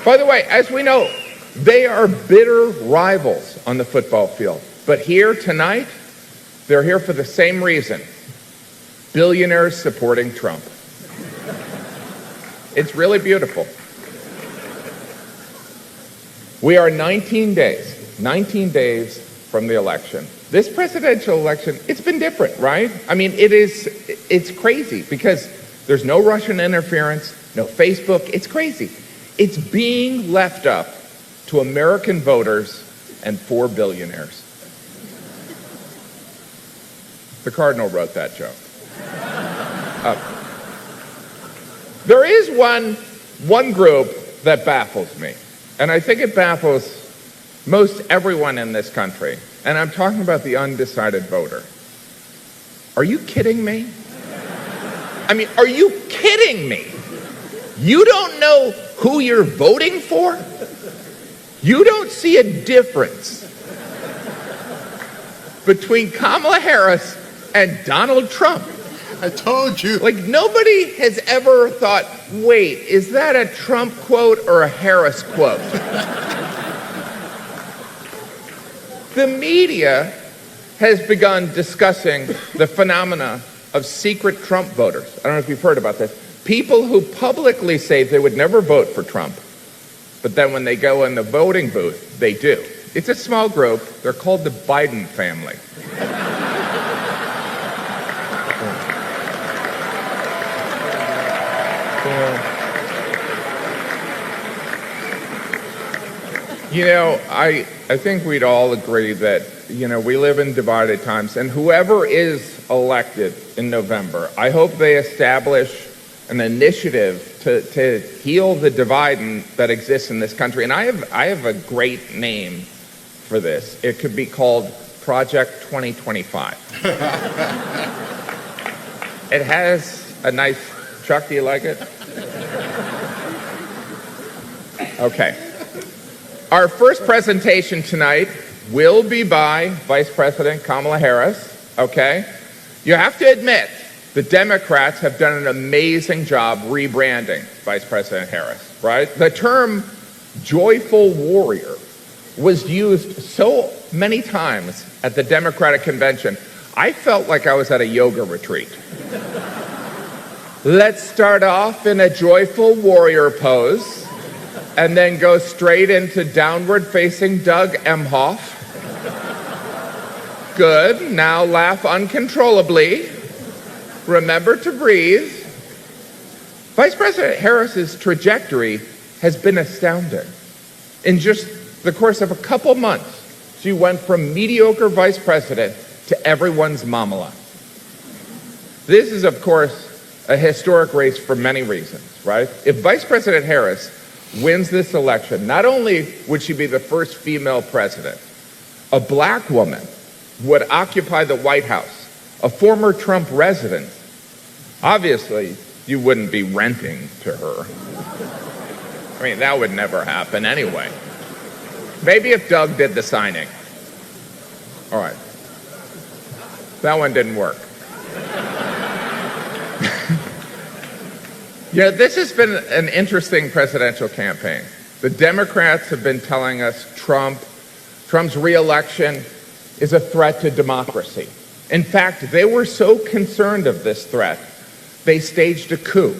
By the way, as we know, they are bitter rivals on the football field. But here tonight, they're here for the same reason. Billionaires supporting Trump. It's really beautiful. We are 19 days from the election. This presidential election, it's been different, right? I mean, it's crazy because there's no Russian interference, no Facebook. It's crazy. It's being left up to American voters and 4 billionaires. The Cardinal wrote that joke. There is one group that baffles me, and I think it baffles most everyone in this country, and I'm talking about the undecided voter. Are you kidding me? I mean, are you kidding me? You don't know who you're voting for? You don't see a difference between Kamala Harris and Donald Trump. I told you. Like, nobody has ever thought, wait, is that a Trump quote or a Harris quote? The media has begun discussing the phenomena of secret Trump voters. I don't know if you've heard about this. People who publicly say they would never vote for Trump, but then when they go in the voting booth, they do. It's a small group. They're called the Biden family. You know, I think we'd all agree that, you know, we live in divided times, and whoever is elected in November, I hope they establish an initiative to heal the divide that exists in this country. And I have a great name for this. It could be called Project 2025. It has a nice, Chuck, do you like it? Okay. Our first presentation tonight will be by Vice President Kamala Harris, okay? You have to admit, the Democrats have done an amazing job rebranding Vice President Harris, right? The term joyful warrior was used so many times at the Democratic convention, I felt like I was at a yoga retreat. Let's start off in a joyful warrior pose, and then go straight into downward-facing Doug Emhoff. Good. Now laugh uncontrollably. Remember to breathe. Vice President Harris's trajectory has been astounding. In just the course of a couple months, she went from mediocre vice president to everyone's Kamala. This is, of course, a historic race for many reasons, right? If Vice President Harris wins this election, not only would she be the first female president, a black woman would occupy the White House, a former Trump resident. Obviously, you wouldn't be renting to her. I mean, that would never happen anyway. Maybe if Doug did the signing. All right. That one didn't work. You know, this has been an interesting presidential campaign. The Democrats have been telling us Trump's re-election is a threat to democracy. In fact, they were so concerned of this threat, they staged a coup,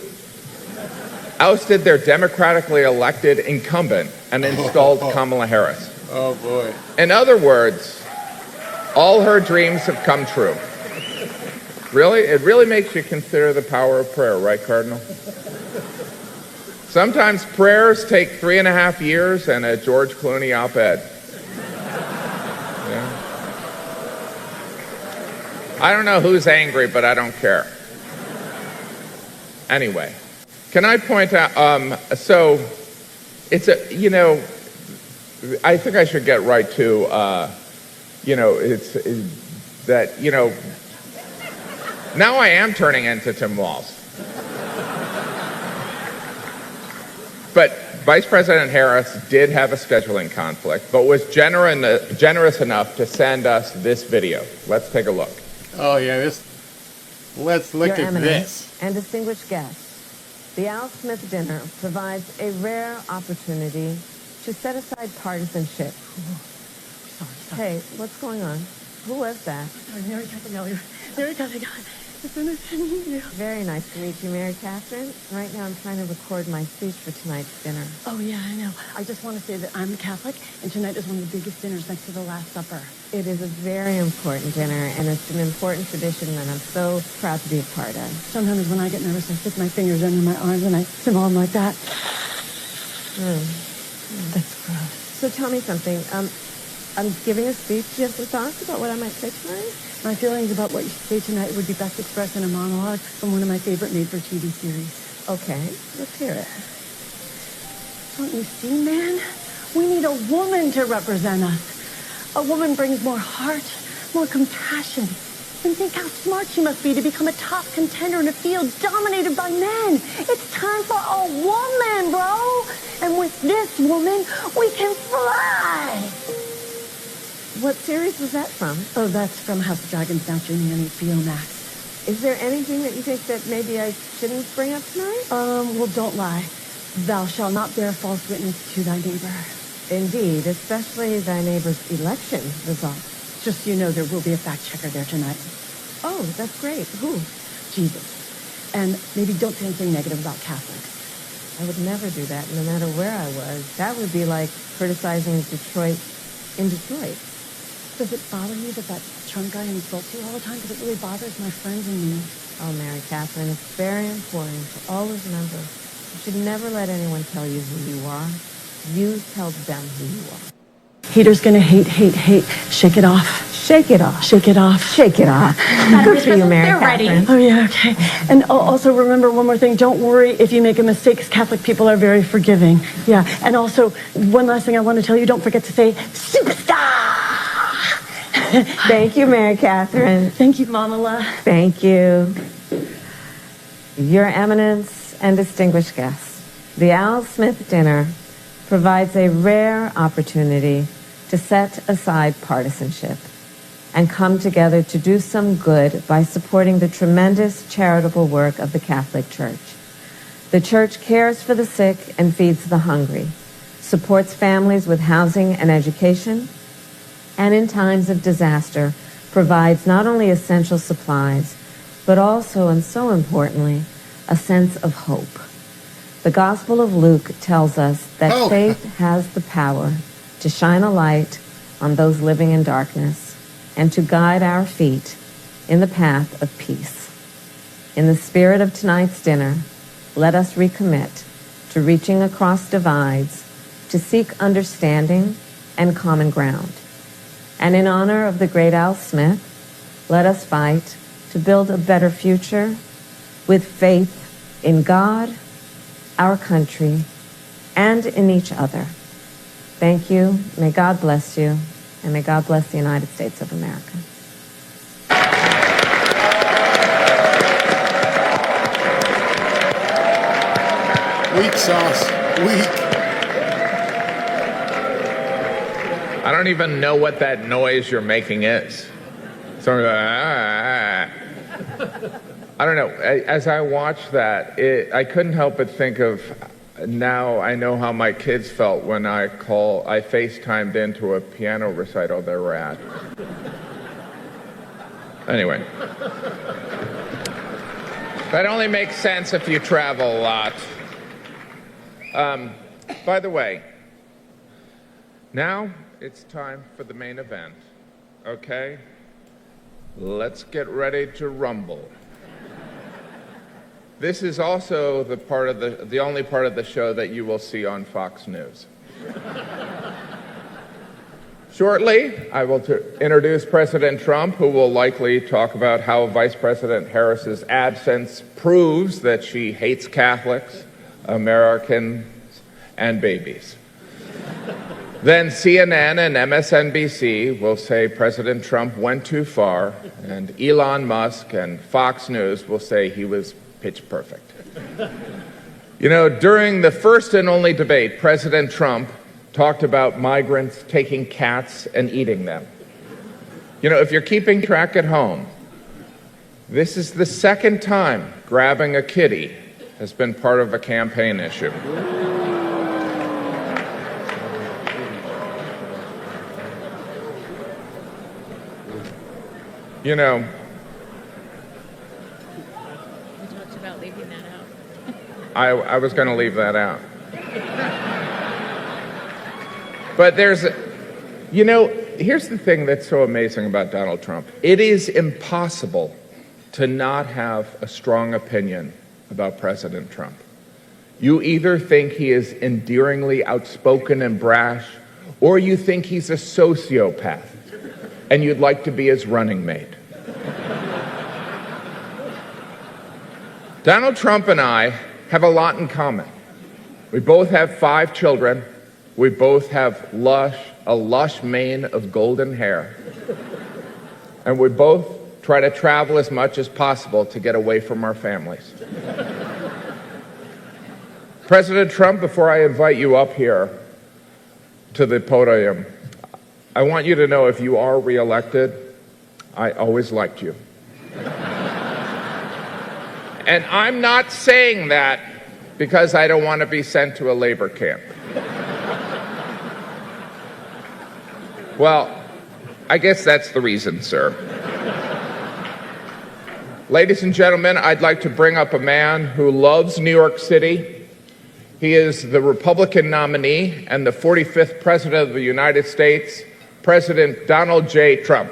ousted their democratically elected incumbent, and installed Kamala Harris. Oh, boy. In other words, all her dreams have come true. Really? It really makes you consider the power of prayer, right, Cardinal? Sometimes prayers take 3.5 years and a George Clooney op-ed. Yeah. I don't know who's angry, but I don't care. Anyway, can I point out, so it's I think I should get right to, now I am turning into Tim Walz. But Vice President Harris did have a scheduling conflict, but was generous enough to send us this video. Let's take a look. Oh, yeah, let's look Your at Eminence this. and distinguished guests, the Al Smith dinner provides a rare opportunity to set aside partisanship. Sorry. Hey, what's going on? Who was that? Mary Catherine. Mary Catherine. It's so nice to meet you. Very nice to meet you, Mary Catherine. Right now I'm trying to record my speech for tonight's dinner. Oh, yeah, I know. I just want to say that I'm Catholic, and tonight is one of the biggest dinners next to the Last Supper. It is a very important dinner, and it's an important tradition that I'm so proud to be a part of. Sometimes when I get nervous, I stick my fingers under my arms and I symbol them like that. That's gross. So tell me something. I'm giving a speech. Do you have some thoughts about what I might say tonight? My feelings about what you say tonight would be best expressed in a monologue from one of my favorite made-for-TV series. Okay, let's hear it. Don't you see, man? We need a woman to represent us. A woman brings more heart, more compassion. And think how smart she must be to become a top contender in a field dominated by men. It's time for a woman, bro. And with this woman, we can fly. What series was that from? Oh, that's from House of Dragons now streaming on HBO Max. Is there anything that you think that maybe I shouldn't bring up tonight? Well, don't lie. Thou shalt not bear false witness to thy neighbor. Indeed, especially thy neighbor's election results. Just so you know, there will be a fact checker there tonight. Oh, that's great. Who? Jesus. And maybe don't say anything negative about Catholics. I would never do that, no matter where I was. That would be like criticizing Detroit in Detroit. Does it bother you that Trump guy insults you all the time? Because it really bothers my friends and me. Oh, Mary Catherine, it's very important to always remember you should never let anyone tell you who you are. You tell them who you are. Haters gonna hate. Shake it off. Shake it off. Shake it off. Shake it off. Good for you, Mary They're ready. Catherine. Oh, yeah, okay. And also remember one more thing. Don't worry if you make a mistake, because Catholic people are very forgiving. Yeah. And also, one last thing I want to tell you, don't forget to say, superstar! Thank you, Mary Catherine. Thank you, Kamala. Thank you. Your Eminence and distinguished guests, the Al Smith dinner provides a rare opportunity to set aside partisanship and come together to do some good by supporting the tremendous charitable work of the Catholic Church. The Church cares for the sick and feeds the hungry, supports families with housing and education, and in times of disaster provides not only essential supplies, but also, and so importantly, a sense of hope. The Gospel of Luke tells us that faith has the power to shine a light on those living in darkness and to guide our feet in the path of peace. In the spirit of tonight's dinner, let us recommit to reaching across divides to seek understanding and common ground. And in honor of the great Al Smith, let us fight to build a better future with faith in God, our country, and in each other. Thank you. May God bless you, and may God bless the United States of America. Weak sauce. Weak. I don't even know what that noise you're making is. So, I don't know. As I watched that, I couldn't help but think of, now I know how my kids felt when I FaceTimed into a piano recital they were at. Anyway. That only makes sense if you travel a lot. By the way, now it's time for the main event, okay? Let's get ready to rumble. This is also the only part of the show that you will see on Fox News. Shortly, I will introduce President Trump, who will likely talk about how Vice President Harris's absence proves that she hates Catholics, Americans, and babies. Then CNN and MSNBC will say President Trump went too far, and Elon Musk and Fox News will say he was pitch perfect. You know, during the first and only debate, President Trump talked about migrants taking cats and eating them. You know, if you're keeping track at home, this is the second time grabbing a kitty has been part of a campaign issue. You know, We talked about leaving that out. I was going to leave that out. But here's the thing that's so amazing about Donald Trump. It is impossible to not have a strong opinion about President Trump. You either think he is endearingly outspoken and brash, or you think he's a sociopath, and you'd like to be his running mate. Donald Trump and I have a lot in common. We both have 5 children. We both have a lush mane of golden hair. And we both try to travel as much as possible to get away from our families. President Trump, before I invite you up here to the podium, I want you to know if you are reelected, I always liked you. And I'm not saying that because I don't want to be sent to a labor camp. Well, I guess that's the reason, sir. Ladies and gentlemen, I'd like to bring up a man who loves New York City. He is the Republican nominee and the 45th President of the United States, President Donald J. Trump.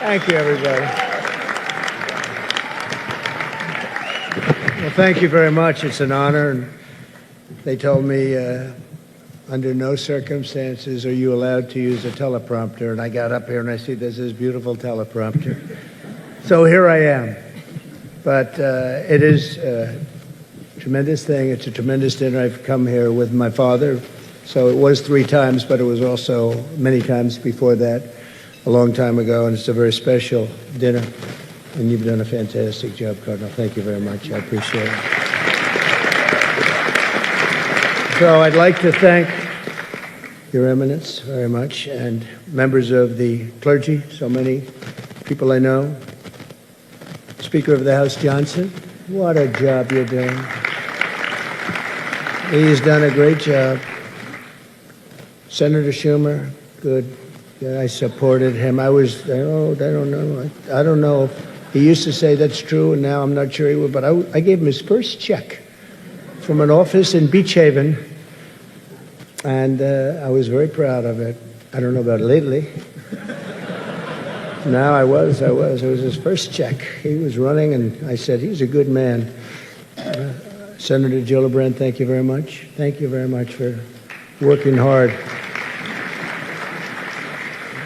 Thank you, everybody. Well, thank you very much. It's an honor. And they told me under no circumstances are you allowed to use a teleprompter. And I got up here and I see there's this beautiful teleprompter. So here I am. But it is a tremendous thing. It's a tremendous dinner. I've come here with my father. So it was 3 times, but it was also many times before that, a long time ago, and it's a very special dinner. And you've done a fantastic job, Cardinal. Thank you very much. I appreciate it. So I'd like to thank Your Eminence very much, and members of the clergy, so many people I know. Speaker of the House Johnson, what a job you're doing. He's done a great job. Senator Schumer, good. Yeah, I supported him. I don't know. He used to say that's true, and now I'm not sure he would, but I gave him his first check from an office in Beach Haven, and I was very proud of it. I don't know about lately. No, I was. It was his first check. He was running, and I said, he's a good man. Senator Gillibrand, thank you very much. Thank you very much for working hard.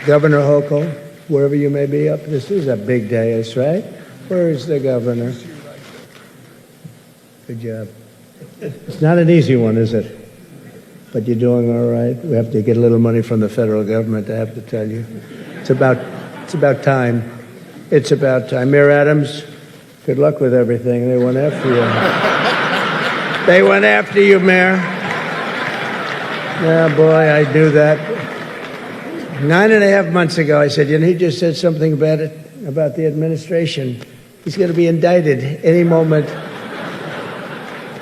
Governor Hochul, wherever you may be up, this is a big day, right? Where is the governor? Good job. It's not an easy one, is it? But you're doing all right. We have to get a little money from the federal government, I have to tell you. It's about time. It's about time. Mayor Adams, good luck with everything. They went after you. They went after you, Mayor. Yeah, boy, I knew that. 9.5 months ago, I said, he just said something about the administration. He's going to be indicted any moment.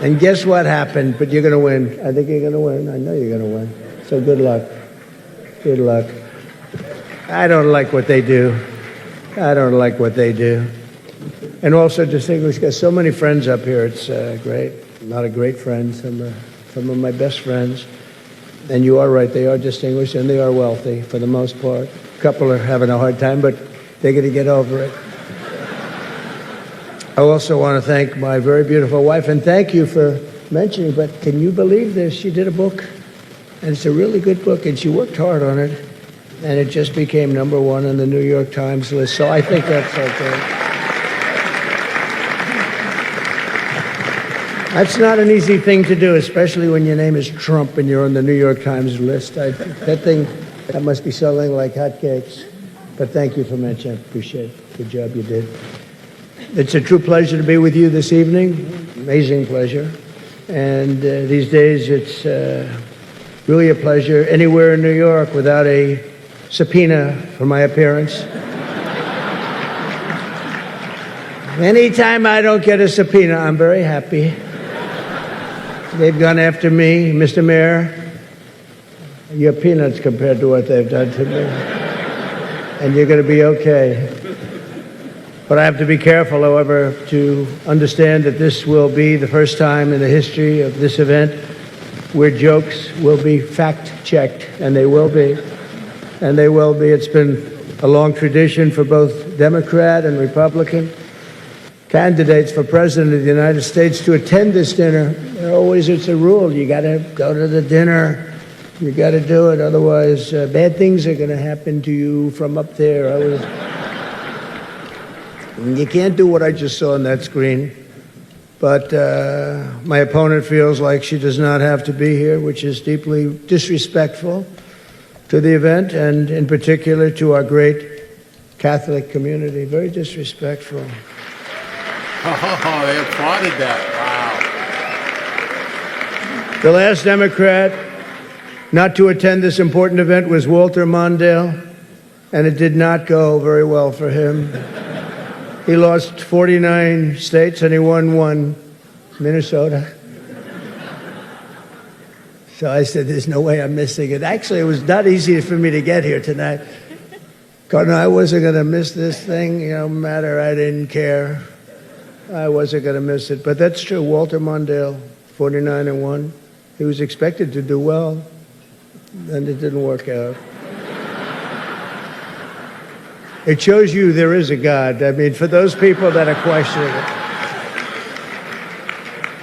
And guess what happened? But you're going to win. I think you're going to win. I know you're going to win. So good luck. Good luck. I don't like what they do. And also distinguished, got so many friends up here. It's great. A lot of great friends. some of my best friends. And you are right, they are distinguished and they are wealthy for the most part. A couple are having a hard time, but they're going to get over it. I also want to thank my very beautiful wife, and thank you for mentioning, but can you believe this? She did a book, and it's a really good book, and she worked hard on it, and it just became #1 on the New York Times list, so I think that's okay. That's not an easy thing to do, especially when your name is Trump and you're on the New York Times list. That must be selling like hotcakes. But thank you for mentioning. I appreciate it. Good job you did. It's a true pleasure to be with you this evening. Amazing pleasure. And these days, it's really a pleasure anywhere in New York without a subpoena for my appearance. Anytime I don't get a subpoena, I'm very happy. They've gone after me, Mr. Mayor. You're peanuts compared to what they've done to me. And you're going to be okay. But I have to be careful, however, to understand that this will be the first time in the history of this event where jokes will be fact-checked, and they will be. And they will be. It's been a long tradition for both Democrat and Republican candidates for President of the United States to attend this dinner. It's a rule. You got to go to the dinner. You got to do it. Otherwise, bad things are going to happen to you from up there. You can't do what I just saw on that screen. But my opponent feels like she does not have to be here, which is deeply disrespectful to the event and in particular to our great Catholic community. Very disrespectful. Oh, they applauded that. Wow. The last Democrat not to attend this important event was Walter Mondale, and it did not go very well for him. He lost 49 states and he won 1, Minnesota. So I said, there's no way I'm missing it. Actually, it was not easy for me to get here tonight. Because I wasn't going to miss this thing, no matter, I didn't care. I wasn't going to miss it. But that's true. Walter Mondale, 49-1. He was expected to do well, and it didn't work out. It shows you there is a God. I mean, for those people that are questioning it.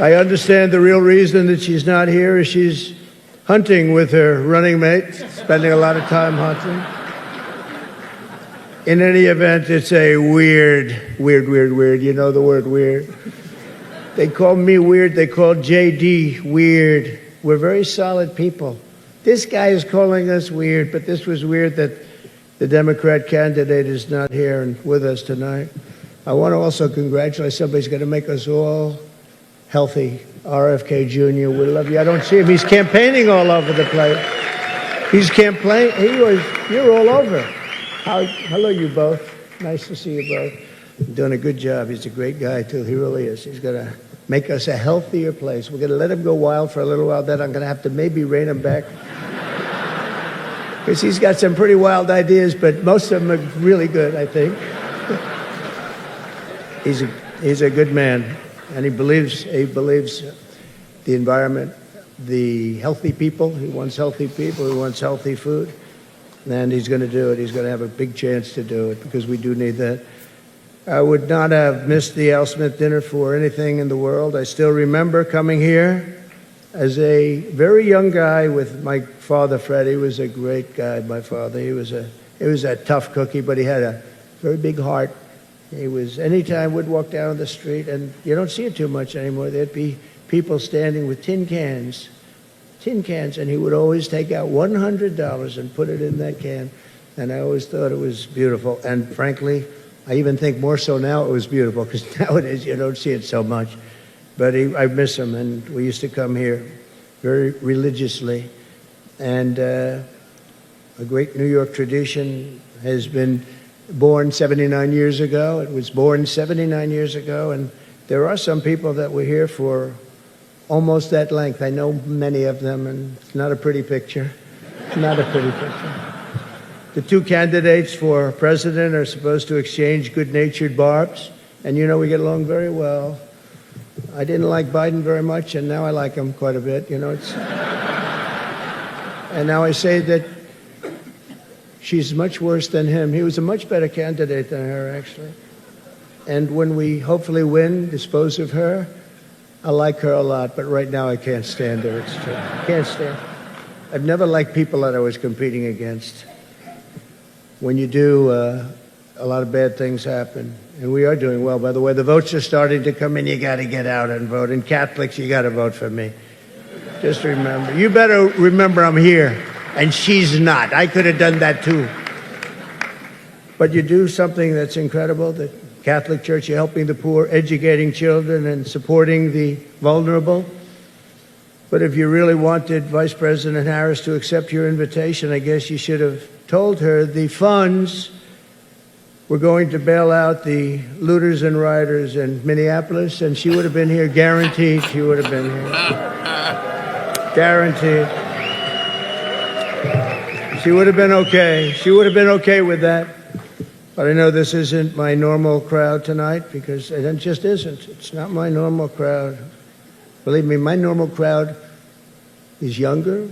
I understand the real reason that she's not here is she's hunting with her running mate, spending a lot of time hunting. In any event, it's a weird. You know the word weird. They call me weird. They call JD weird. We're very solid people. This guy is calling us weird, but this was weird that the Democrat candidate is not here and with us tonight. I want to also congratulate somebody's going to make us all healthy. RFK Jr., we love you. I don't see him. He's campaigning all over the place. He's campaigning. You're all over. Hello, you both. Nice to see you both. You're doing a good job. He's a great guy, too. He really is. He's going to make us a healthier place. We're going to let him go wild for a little while. Then I'm going to have to maybe rein him back. Because he's got some pretty wild ideas, but most of them are really good, I think. He's a good man, and he believes the environment, the healthy people. He wants healthy people. He wants healthy food. And he's going to do it. He's going to have a big chance to do it because we do need that. I would not have missed the Al Smith dinner for anything in the world. I still remember coming here as a very young guy with my father, Fred. He was a great guy, my father. He was a tough cookie, but he had a very big heart. Anytime we'd walk down the street, and you don't see it too much anymore, there'd be people standing with tin cans, and he would always take out $100 and put it in that can. And I always thought it was beautiful. And frankly, I even think more so now it was beautiful, because nowadays you don't see it so much. But I miss him, and we used to come here very religiously. And a great New York tradition has been born 79 years ago. It was born 79 years ago, and there are some people that were here for almost that length. I know many of them, and it's not a pretty picture. Not a pretty picture. The two candidates for president are supposed to exchange good-natured barbs, and you know we get along very well. I didn't like Biden very much, and now I like him quite a bit. And now I say that she's much worse than him. He was a much better candidate than her, actually. And when we hopefully win, dispose of her, I like her a lot, but right now I can't stand her. It's true. I can't stand her. I've never liked people that I was competing against. When you do, a lot of bad things happen. And we are doing well. By the way, the votes are starting to come in. You got to get out and vote. And Catholics, you got to vote for me. Just remember. You better remember I'm here, and she's not. I could have done that too. But you do something that's incredible. The Catholic Church, you're helping the poor, educating children, and supporting the vulnerable. But if you really wanted Vice President Harris to accept your invitation, I guess you should have told her the funds were going to bail out the looters and rioters in Minneapolis, and she would have been here, guaranteed she would have been here. Guaranteed. She would have been okay. She would have been okay with that. But I know this isn't my normal crowd tonight, because it just isn't. It's not my normal crowd. Believe me, my normal crowd is younger,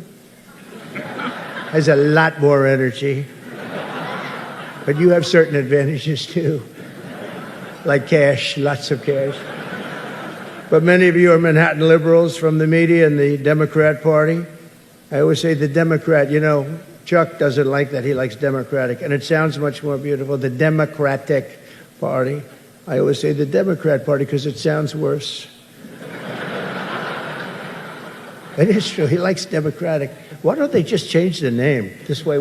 has a lot more energy. But you have certain advantages too, like cash, lots of cash. But many of you are Manhattan liberals from the media and the Democrat Party. I always say the Democrat, Chuck doesn't like that. He likes Democratic. And it sounds much more beautiful, the Democratic Party. I always say the Democrat Party because it sounds worse. It is true. He likes Democratic. Why don't they just change the name? This way,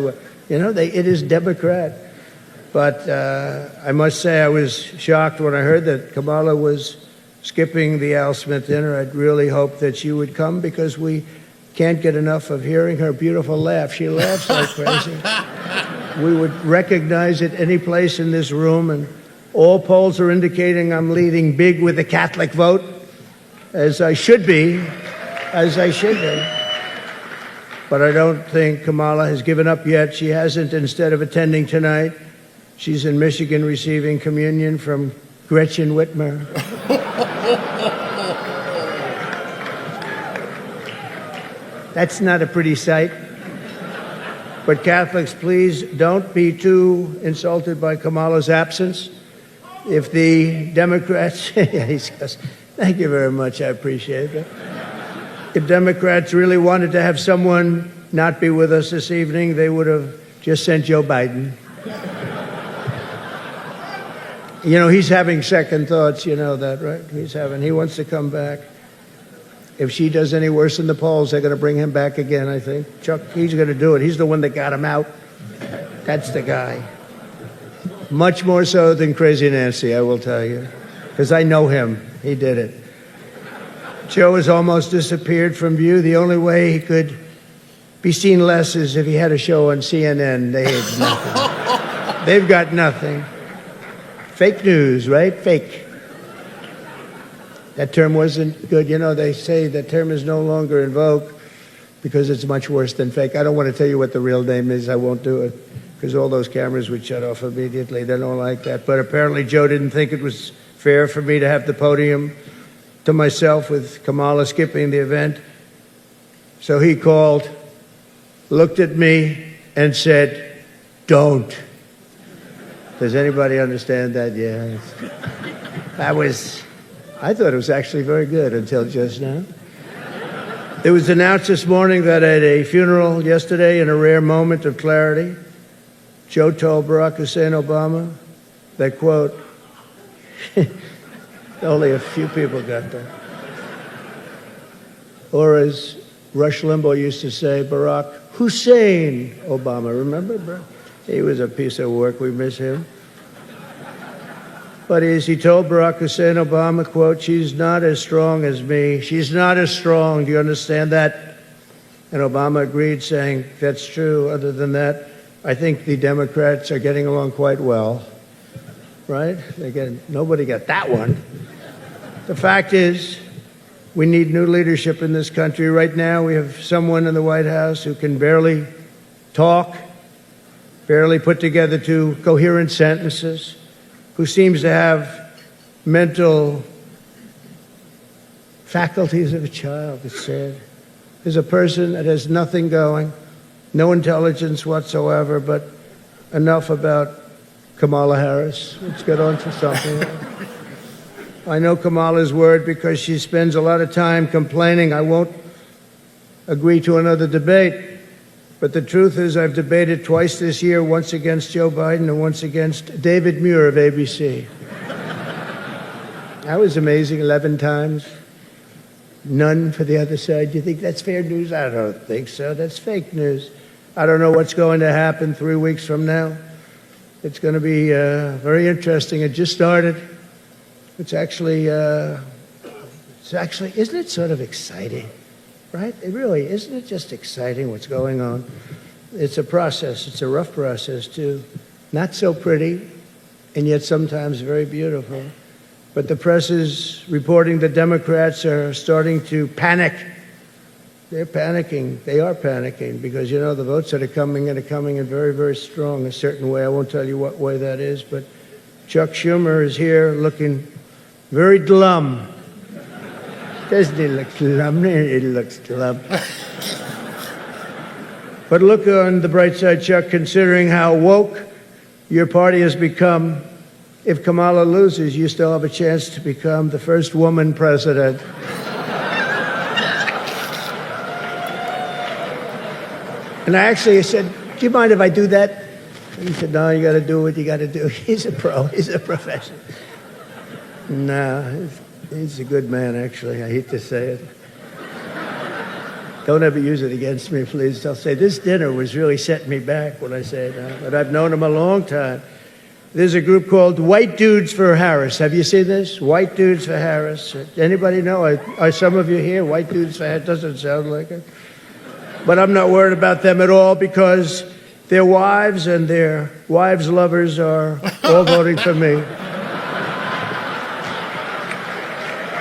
it is Democrat. But I must say I was shocked when I heard that Kamala was skipping the Al Smith dinner. I'd really hoped that she would come, because we can't get enough of hearing her beautiful laugh. She laughs like crazy. We would recognize it any place in this room, and all polls are indicating I'm leading big with the Catholic vote, as I should be, But I don't think Kamala has given up yet. She hasn't. Instead of attending tonight, she's in Michigan receiving communion from Gretchen Whitmer. That's not a pretty sight. But Catholics, please don't be too insulted by Kamala's absence. If the Democrats, thank you very much, I appreciate it. If Democrats really wanted to have someone not be with us this evening, they would have just sent Joe Biden. He's having second thoughts, you know that, right? He wants to come back. If she does any worse in the polls, they're going to bring him back again, I think. Chuck, he's going to do it. He's the one that got him out. That's the guy. Much more so than Crazy Nancy, I will tell you. Because I know him. He did it. Joe has almost disappeared from view. The only way he could be seen less is if he had a show on CNN. They had nothing. They've got nothing. Fake news, right? Fake. That term wasn't good. They say that term is no longer in vogue because it's much worse than fake. I don't want to tell you what the real name is. I won't do it, because all those cameras would shut off immediately. They don't like that. But apparently Joe didn't think it was fair for me to have the podium to myself with Kamala skipping the event. So he called, looked at me, and said, "Don't." Does anybody understand that? Yeah. I thought it was actually very good until just now. It was announced this morning that at a funeral yesterday, in a rare moment of clarity, Joe told Barack Hussein Obama that, quote, only a few people got that. Or as Rush Limbaugh used to say, Barack Hussein Obama. Remember, bro? He was a piece of work. We miss him. But as he told Barack Hussein Obama, quote, "She's not as strong as me. She's not as strong. Do you understand that?" And Obama agreed, saying, "That's true. Other than that, I think the Democrats are getting along quite well." Right? Nobody got that one. The fact is, we need new leadership in this country. Right now, we have someone in the White House who can barely talk, barely put together two coherent sentences, who seems to have mental faculties of a child, it's sad. There's a person that has nothing going, no intelligence whatsoever, but enough about Kamala Harris. Let's get on to something else. I know Kamala's word because she spends a lot of time complaining. I won't agree to another debate. But the truth is I've debated twice this year, once against Joe Biden and once against David Muir of ABC. That was amazing, 11 times. None for the other side. Do you think that's fair news? I don't think so. That's fake news. I don't know what's going to happen 3 weeks from now. It's going to be very interesting. It just started. It's actually, isn't it sort of exciting? Right? It really, isn't it just exciting what's going on? It's a process. It's a rough process, too. Not so pretty, and yet sometimes very beautiful. But the press is reporting the Democrats are starting to panic. They're panicking. They are panicking because, you know, the votes that are coming in very, very strong a certain way. I won't tell you what way that is, but Chuck Schumer is here looking very glum. Doesn't he look glum? He looks glum. But look on the bright side, Chuck, considering how woke your party has become. If Kamala loses, you still have a chance to become the first woman president. And I actually said, do you mind if I do that? And he said, no, you got to do what you got to do. He's a pro. He's a professional. No, he's a good man, actually. I hate to say it. Don't ever use it against me, please. I'll say this dinner was really setting me back when I say that. But I've known him a long time. There's a group called White Dudes for Harris. Have you seen this? White Dudes for Harris. Anybody know? Are some of you here? White Dudes for Harris? Doesn't sound like it. But I'm not worried about them at all because their wives and their wives' lovers are all voting for me.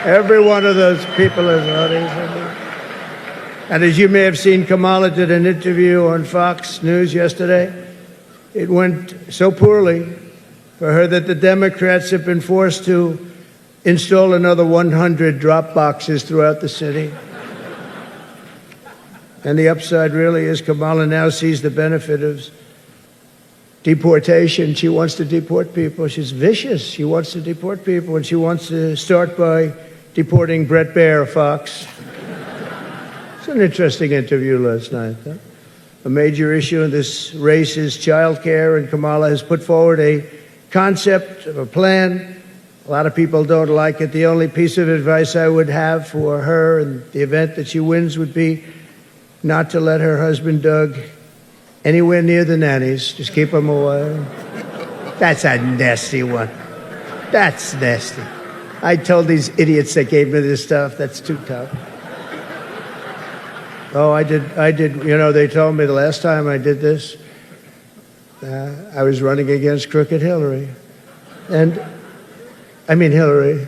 Every one of those people is voting for me. And as you may have seen, Kamala did an interview on Fox News yesterday. It went so poorly for her that the Democrats have been forced to install another 100 drop boxes throughout the city. And the upside really is Kamala now sees the benefit of deportation. She wants to deport people. She's vicious. She wants to deport people, and she wants to start by deporting Brett Baer of Fox. It's an interesting interview last night, huh? A major issue in this race is child care, and Kamala has put forward a concept of a plan. A lot of people don't like it. The only piece of advice I would have for her in the event that she wins would be not to let her husband, Doug, anywhere near the nannies. Just keep him away. That's a nasty one. That's nasty. I told these idiots that gave me this stuff, that's too tough. Oh, I did. You know, they told me the last time I did this, I was running against crooked Hillary. Hillary.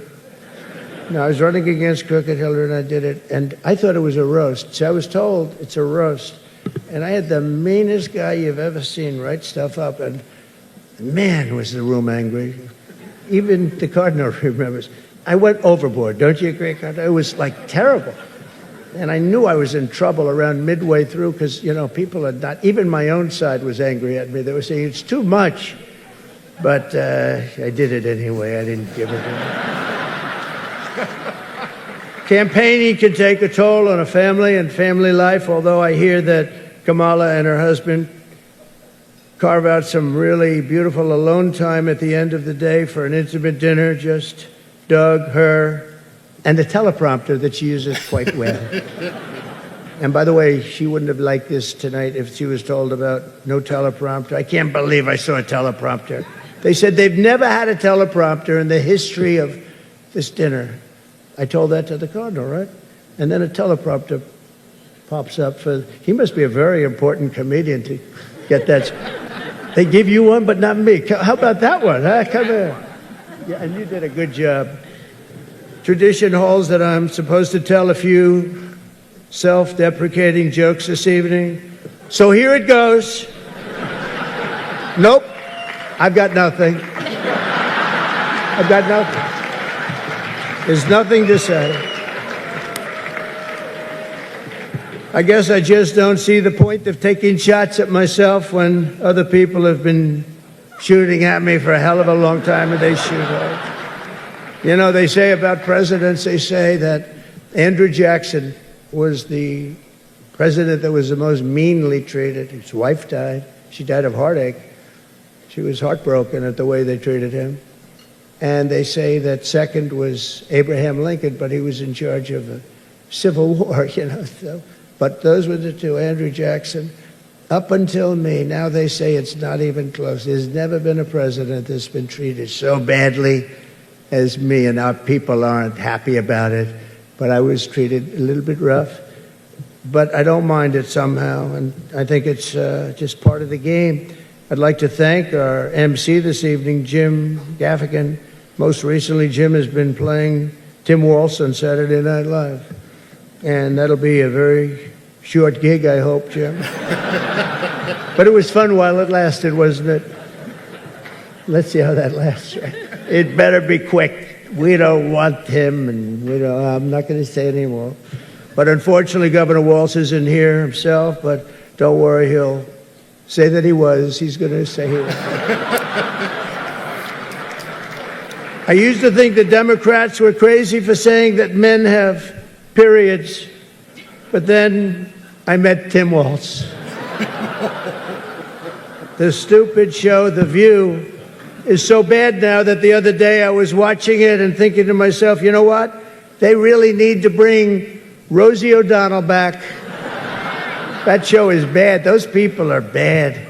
No, I was running against crooked Hillary, and I did it. And I thought it was a roast. So I was told it's a roast. And I had the meanest guy you've ever seen write stuff up. And man, was the room angry. Even the cardinal remembers. I went overboard. Don't you agree, Cardinal? It was like terrible. And I knew I was in trouble around midway through because, you know, people had not, even my own side was angry at me. They were saying, it's too much. But I did it anyway. I didn't give it in. Campaigning can take a toll on a family and family life, although I hear that Kamala and her husband carve out some really beautiful alone time at the end of the day for an intimate dinner, just Doug, her, and the teleprompter that she uses quite well. And by the way, she wouldn't have liked this tonight if she was told about no teleprompter. I can't believe I saw a teleprompter. They said they've never had a teleprompter in the history of this dinner. I told that to the cardinal, right? And then a teleprompter pops up for, he must be a very important comedian to get that. They give you one, but not me. How about that one, huh? Come here. Yeah, and you did a good job. Tradition holds that I'm supposed to tell a few self-deprecating jokes this evening. So here it goes. Nope, I've got nothing. I've got nothing. There's nothing to say. I guess I just don't see the point of taking shots at myself when other people have been shooting at me for a hell of a long time, and they shoot hard. You know, they say about presidents, they say that Andrew Jackson was the president that was the most meanly treated. His wife died. She died of heartache. She was heartbroken at the way they treated him. And they say that second was Abraham Lincoln, but he was in charge of the Civil War, you know. So, but those were the two, Andrew Jackson. Up until me, now they say it's not even close. There's never been a president that's been treated so badly as me, and our people aren't happy about it. But I was treated a little bit rough. But I don't mind it somehow, and I think it's just part of the game. I'd like to thank our MC this evening, Jim Gaffigan. Most recently, Jim has been playing Tim Waltz on Saturday Night Live. And that'll be a very short gig, I hope, Jim. But it was fun while it lasted, wasn't it? Let's see how that lasts. It better be quick. We don't want him, and I'm not going to say anymore. But unfortunately, Governor Waltz isn't here himself, but don't worry, he'll say that he was. He's going to say he was. I used to think the Democrats were crazy for saying that men have periods, but then I met Tim Waltz. The stupid show, The View, is so bad now that the other day I was watching it and thinking to myself, you know what? They really need to bring Rosie O'Donnell back. That show is bad. Those people are bad.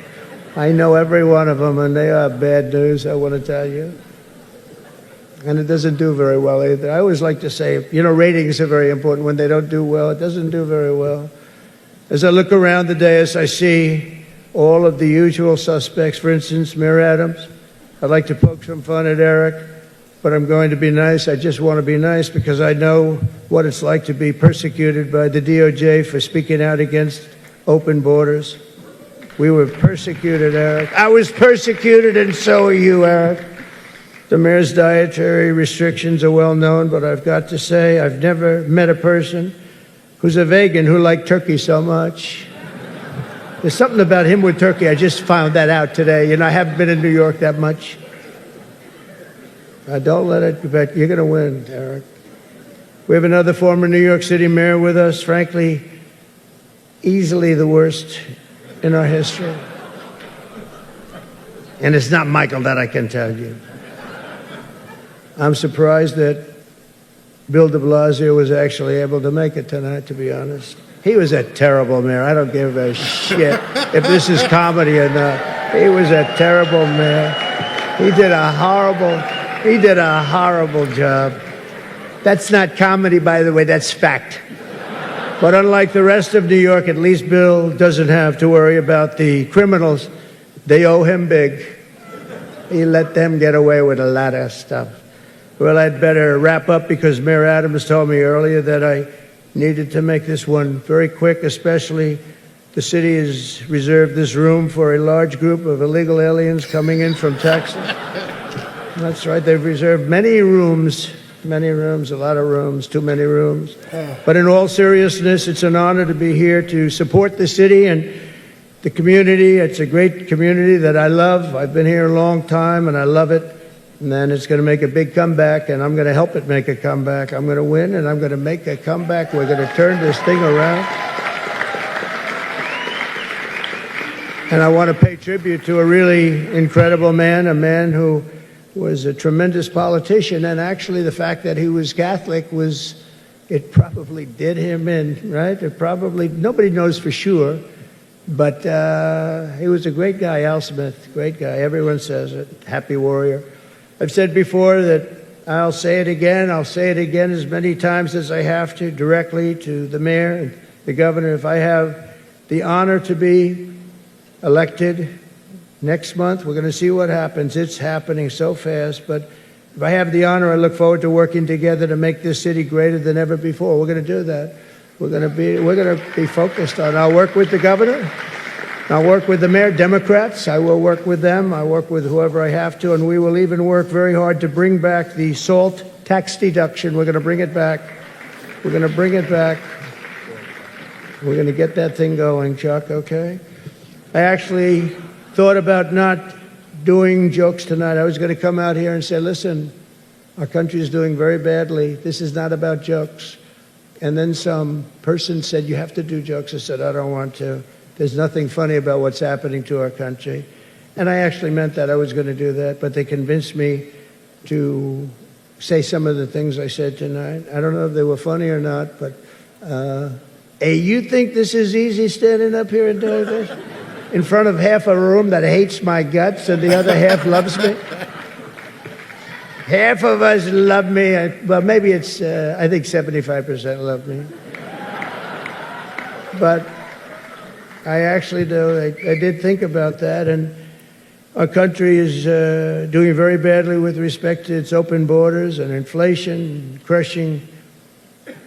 I know every one of them, and they are bad news, I want to tell you. And it doesn't do very well either. I always like to say, you know, ratings are very important. When they don't do well, it doesn't do very well. As I look around the dais, I see all of the usual suspects. For instance, Mayor Adams. I'd like to poke some fun at Eric, but I'm going to be nice. I just want to be nice because I know what it's like to be persecuted by the DOJ for speaking out against open borders. We were persecuted, Eric. I was persecuted, and so are you, Eric. The mayor's dietary restrictions are well known, but I've got to say I've never met a person who's a vegan who liked turkey so much. There's something about him with turkey. I just found that out today. You know, I haven't been in New York that much. Don't let it, but you're going to win, Eric. We have another former New York City mayor with us, frankly, easily the worst in our history. And it's not Michael, that I can tell you. I'm surprised that Bill de Blasio was actually able to make it tonight, to be honest. He was a terrible mayor. I don't give a shit if this is comedy or not. He was a terrible mayor. He did a horrible job. That's not comedy, by the way, that's fact. But unlike the rest of New York, at least Bill doesn't have to worry about the criminals. They owe him big. He let them get away with a lot of stuff. Well, I'd better wrap up because Mayor Adams told me earlier that I needed to make this one very quick, especially the city has reserved this room for a large group of illegal aliens coming in from Texas. That's right, they've reserved many rooms, a lot of rooms, too many rooms. But in all seriousness, it's an honor to be here to support the city and the community. It's a great community that I love. I've been here a long time and I love it. And then it's going to make a big comeback, and I'm going to help it make a comeback. I'm going to win, and I'm going to make a comeback. We're going to turn this thing around. And I want to pay tribute to a really incredible man, a man who was a tremendous politician. And actually, the fact that he was Catholic it probably did him in, right? Nobody knows for sure. But he was a great guy, Al Smith, great guy. Everyone says it, happy warrior. I've said before that I'll say it again as many times as I have to, directly to the mayor and the governor. If I have the honor to be elected next month, we're going to see what happens. It's happening so fast, but if I have the honor, I look forward to working together to make this city greater than ever before. We're going to do that. We're going to be focused on. I'll work with the governor. I'll work with the mayor, Democrats. I will work with them. I work with whoever I have to, and we will even work very hard to bring back the SALT tax deduction. We're going to bring it back. We're going to bring it back. We're going to get that thing going, Chuck, okay? I actually thought about not doing jokes tonight. I was going to come out here and say, listen, our country is doing very badly. This is not about jokes. And then some person said, you have to do jokes. I said, I don't want to. There's nothing funny about what's happening to our country. And I actually meant that. I was going to do that. But they convinced me to say some of the things I said tonight. I don't know if they were funny or not, but hey, you think this is easy standing up here and doing this? In front of half a room that hates my guts and the other half loves me? Half of us love me. Well, maybe it's, I think 75% love me. But I actually do. I did think about that. And our country is doing very badly with respect to its open borders and inflation, crushing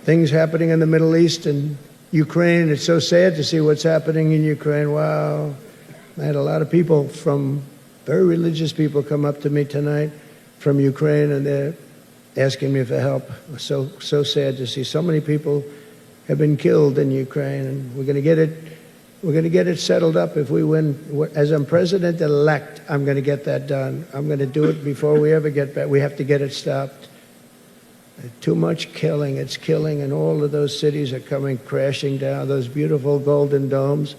things happening in the Middle East and Ukraine. It's so sad to see what's happening in Ukraine. Wow. I had a lot of people very religious people come up to me tonight from Ukraine, and they're asking me for help. So sad to see so many people have been killed in Ukraine, and we're going to get it settled up if we win. As I'm president-elect, I'm going to get that done. I'm going to do it before we ever get back. We have to get it stopped. Too much killing. It's killing, and all of those cities are coming crashing down. Those beautiful golden domes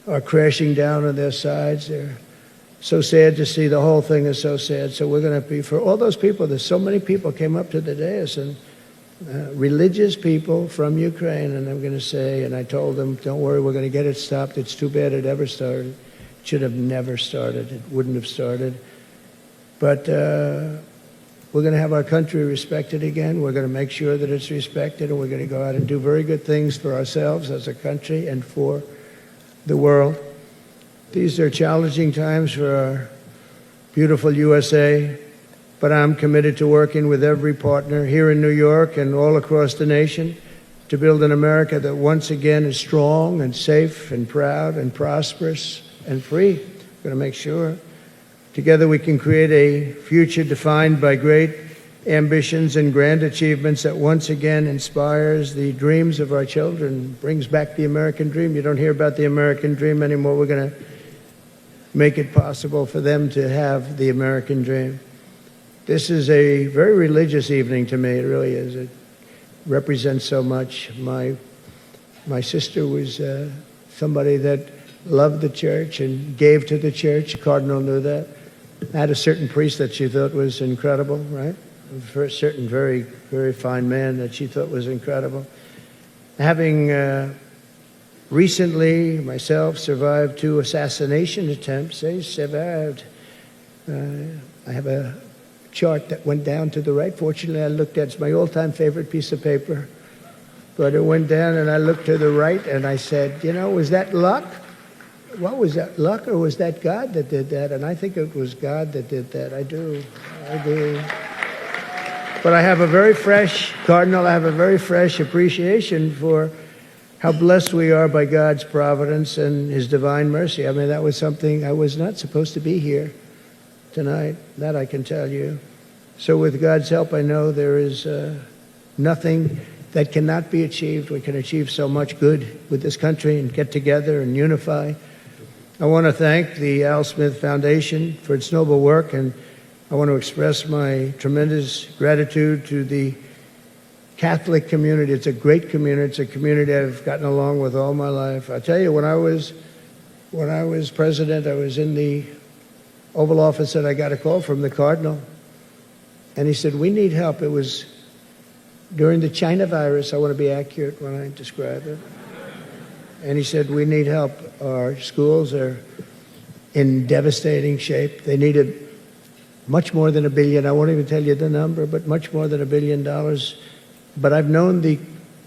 are crashing down on their sides. They're so sad to see. The whole thing is so sad. So we're going to be, for all those people, there's so many people came up to the dais, and religious people from Ukraine, and I'm going to say, and I told them, don't worry, we're going to get it stopped. It's too bad it ever started. It should have never started. It wouldn't have started. But we're going to have our country respected again. We're going to make sure that it's respected, and we're going to go out and do very good things for ourselves as a country and for the world. These are challenging times for our beautiful USA, but I'm committed to working with every partner here in New York and all across the nation to build an America that once again is strong and safe and proud and prosperous and free. We're going to make sure together we can create a future defined by great ambitions and grand achievements that once again inspires the dreams of our children, brings back the American dream. You don't hear about the American dream anymore. We're going to make it possible for them to have the American dream. This is a very religious evening to me. It really is. It represents so much. My sister was somebody that loved the church and gave to the church. Cardinal knew that. Had a certain priest that she thought was incredible, right? A certain very, very fine man that she thought was incredible. Having recently, myself, survived 2 assassination attempts. I survived. I have a chart that went down to the right. Fortunately, I looked at it. It's my all-time favorite piece of paper. But it went down, and I looked to the right, and I said, was that luck? What was that, luck, or was that God that did that? And I think it was God that did that. I do. But I have a very fresh, Cardinal, I have a very fresh appreciation for how blessed we are by God's providence and His divine mercy. I mean, that was something, I was not supposed to be here tonight. That I can tell you. So with God's help, I know there is nothing that cannot be achieved. We can achieve so much good with this country and get together and unify. I want to thank the Al Smith Foundation for its noble work, and I want to express my tremendous gratitude to the Catholic community. It's a great community. It's a community I've gotten along with all my life. I tell you, when I was president, I was in the Oval Office, and I got a call from the Cardinal, and he said, we need help. It was during the China virus. I want to be accurate when I describe it. And he said, we need help. Our schools are in devastating shape. They needed much more than $1 billion. I won't even tell you the number, but much more than $1 billion. But I've known the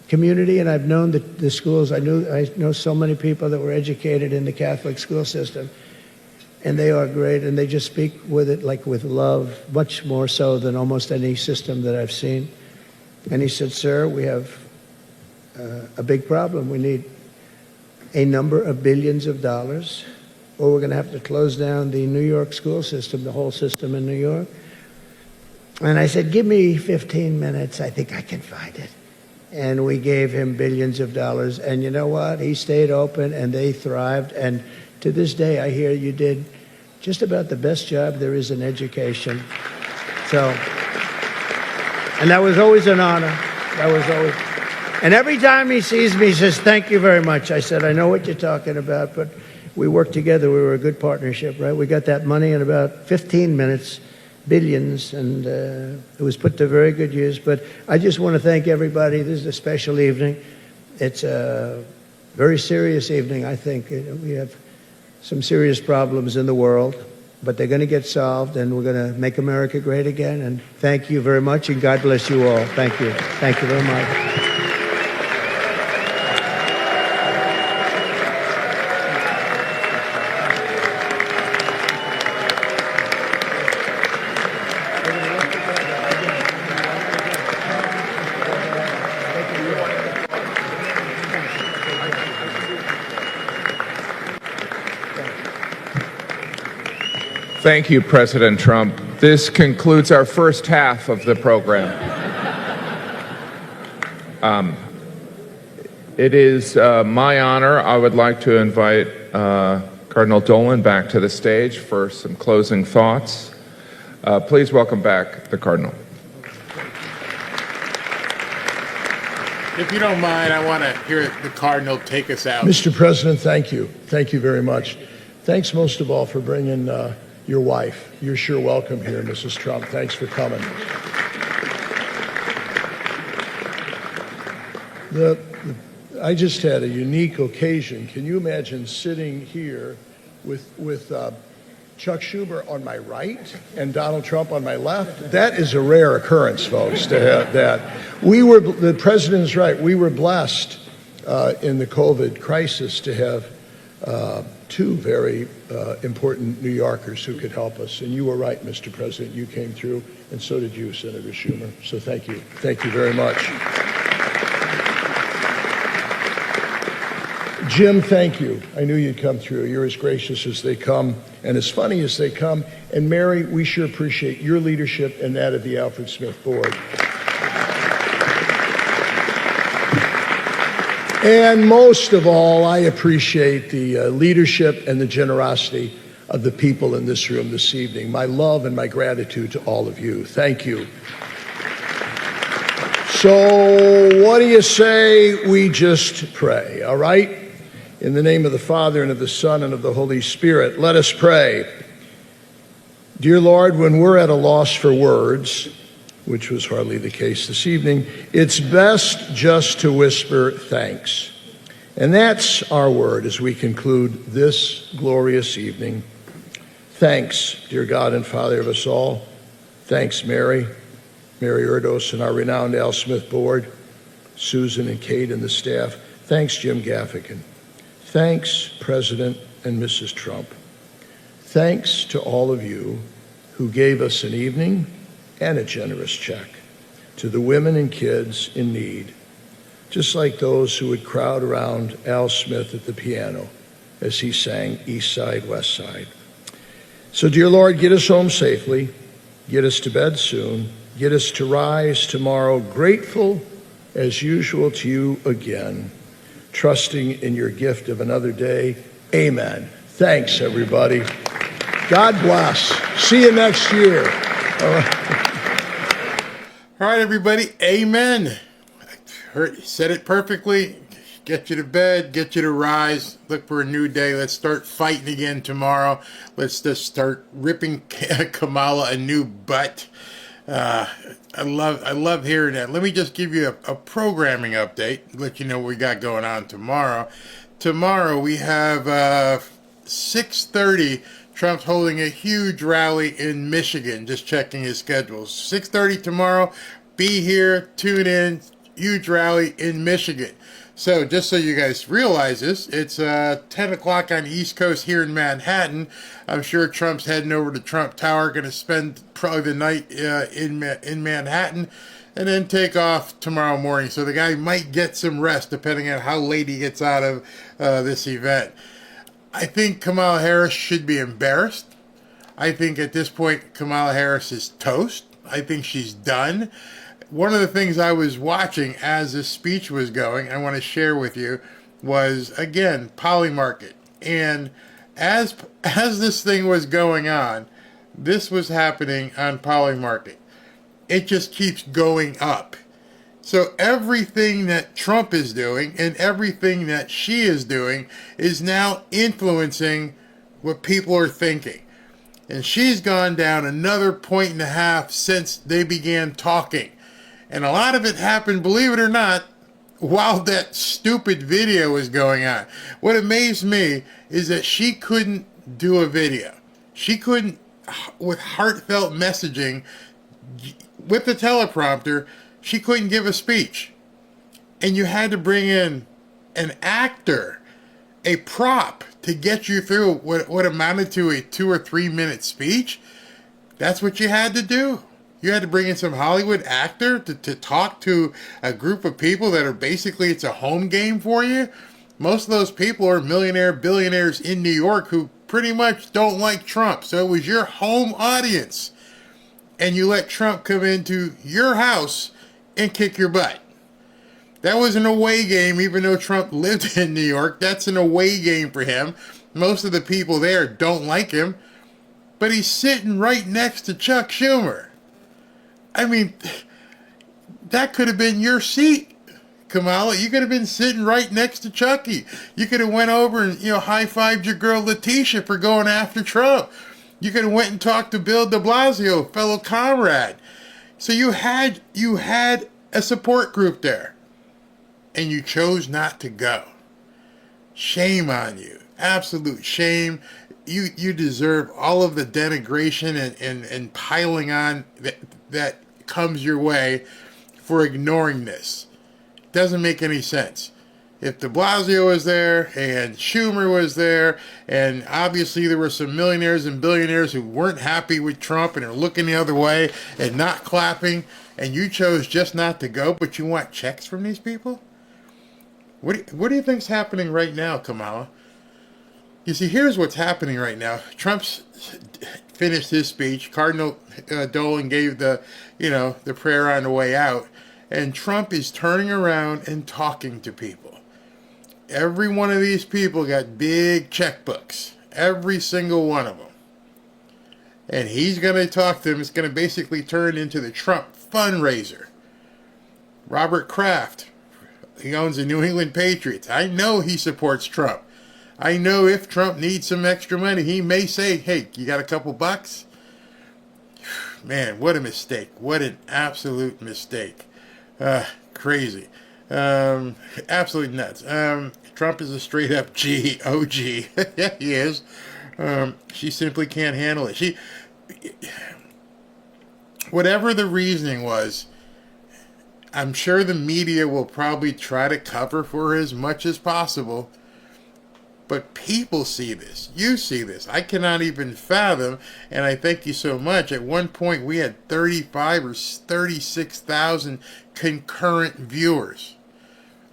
community, and I've known the schools. I know so many people that were educated in the Catholic school system, and they are great, and they just speak with it like with love, much more so than almost any system that I've seen. And he said, sir, we have a big problem. We need a number of billions of dollars, or we're going to have to close down the New York school system, the whole system in New York. And I said, give me 15 minutes. I think I can find it. and we gave him billions of dollars. And you know what? He stayed open, and they thrived. And to this day, I hear you did just about the best job there is in education. So, and that was always an honor. That was always. And every time he sees me, he says, "Thank you very much." I said, "I know what you're talking about, but we worked together. We were a good partnership, right? We got that money in about 15 minutes, billions, and it was put to very good use." But I just want to thank everybody. This is a special evening. It's a very serious evening, I think. We have some serious problems in the world, but they're going to get solved, and we're going to make America great again. And thank you very much, and God bless you all. Thank you. Thank you very much. Thank you, President Trump. This concludes our first half of the program. It is my honor. I would like to invite Cardinal Dolan back to the stage for some closing thoughts. Please welcome back the Cardinal. If you don't mind, I want to hear the Cardinal take us out. Mr. President, thank you. Thank you very much. Thanks most of all for bringing your wife. You're sure welcome here, Mrs. Trump. Thanks for coming. I just had a unique occasion. Can you imagine sitting here with Chuck Schumer on my right and Donald Trump on my left? That is a rare occurrence, folks, to have that. The president is right. We were blessed in the COVID crisis to have two very important New Yorkers who could help us. And you were right, Mr. President. You came through, and so did you, Senator Schumer. So thank you. Thank you very much. Jim, thank you. I knew you'd come through. You're as gracious as they come and as funny as they come. And Mary, we sure appreciate your leadership and that of the Alfred Smith Board. And most of all, I appreciate the leadership and the generosity of the people in this room this evening. My love and my gratitude to all of you. Thank you. So what do you say we just pray, all right? In the name of the Father, and of the Son, and of the Holy Spirit, let us pray. Dear Lord, when we're at a loss for words, which was hardly the case this evening, it's best just to whisper thanks. And that's our word as we conclude this glorious evening. Thanks, dear God and Father of us all. Thanks, Mary Erdos, and our renowned Al Smith Board, Susan and Kate and the staff. Thanks, Jim Gaffigan. Thanks, President and Mrs. Trump. Thanks to all of you who gave us an evening and a generous check to the women and kids in need, just like those who would crowd around Al Smith at the piano as he sang East Side, West Side. So, dear Lord, get us home safely, get us to bed soon, get us to rise tomorrow grateful as usual to you again, trusting in your gift of another day. Amen. Thanks, everybody. God bless. See you next year. All right, everybody. Amen. Said it perfectly. Get you to bed, get you to rise, look for a new day. Let's start fighting again tomorrow. Let's just start ripping Kamala a new butt. I love hearing that. Let me just give you a programming update, let you know what we got going on tomorrow. Tomorrow we have 6:30. Trump's holding a huge rally in Michigan. Just checking his schedule. 6:30 tomorrow. Be here. Tune in. Huge rally in Michigan. So just so you guys realize this, it's 10 o'clock on the East Coast here in Manhattan. I'm sure Trump's heading over to Trump Tower, going to spend probably the night in Manhattan, and then take off tomorrow morning. So the guy might get some rest depending on how late he gets out of this event. I think Kamala Harris should be embarrassed. I think at this point Kamala Harris is toast. I think she's done. one of the things I was watching as this speech was going, I want to share with you, was, again, Polymarket. And as this thing was going on, this was happening on Polymarket. It just keeps going up. So everything that Trump is doing and everything that she is doing is now influencing what people are thinking. And she's gone down another 1.5 points since they began talking. And a lot of it happened, believe it or not, while that stupid video was going on. What amazed me is that she couldn't do a video. She couldn't, with heartfelt messaging, with the teleprompter, she couldn't give a speech. And you had to bring in an actor, a prop, to get you through what amounted to a 2 or 3 minute speech. That's what you had to do. You had to bring in some Hollywood actor to talk to a group of people that are basically, it's a home game for you. Most of those people are billionaires in New York who pretty much don't like Trump. So it was your home audience. And you let Trump come into your house and kick your butt. That was an away game, even though Trump lived in New York. That's an away game for him. Most of the people there don't like him. But he's sitting right next to Chuck Schumer. I mean, that could have been your seat, Kamala. You could have been sitting right next to Chucky. You could have went over and, high-fived your girl Letitia for going after Trump. You could have went and talked to Bill de Blasio, fellow comrade. So you had a support group there. And you chose not to go. Shame on you. Absolute shame. You deserve all of the denigration and piling on that comes your way for ignoring this. Doesn't make any sense. If de Blasio was there and Schumer was there, and obviously there were some millionaires and billionaires who weren't happy with Trump and are looking the other way and not clapping, and you chose just not to go, but you want checks from these people? What do you think's happening right now, Kamala? You see, here's what's happening right now. Trump's finished his speech. Cardinal Dolan gave the prayer on the way out. And Trump is turning around and talking to people. Every one of these people got big checkbooks. Every single one of them. And he's going to talk to them. It's going to basically turn into the Trump fundraiser. Robert Kraft, he owns the New England Patriots. I know he supports Trump. I know if Trump needs some extra money, he may say, hey, you got a couple bucks? Man, what a mistake. What an absolute mistake. Crazy. Absolutely nuts. Trump is a straight up OG. Yeah, he is. She simply can't handle it. Whatever the reasoning was, I'm sure the media will probably try to cover for her as much as possible. But people see this. You see this. I cannot even fathom, and I thank you so much. At one point, we had 35 or 36,000 concurrent viewers.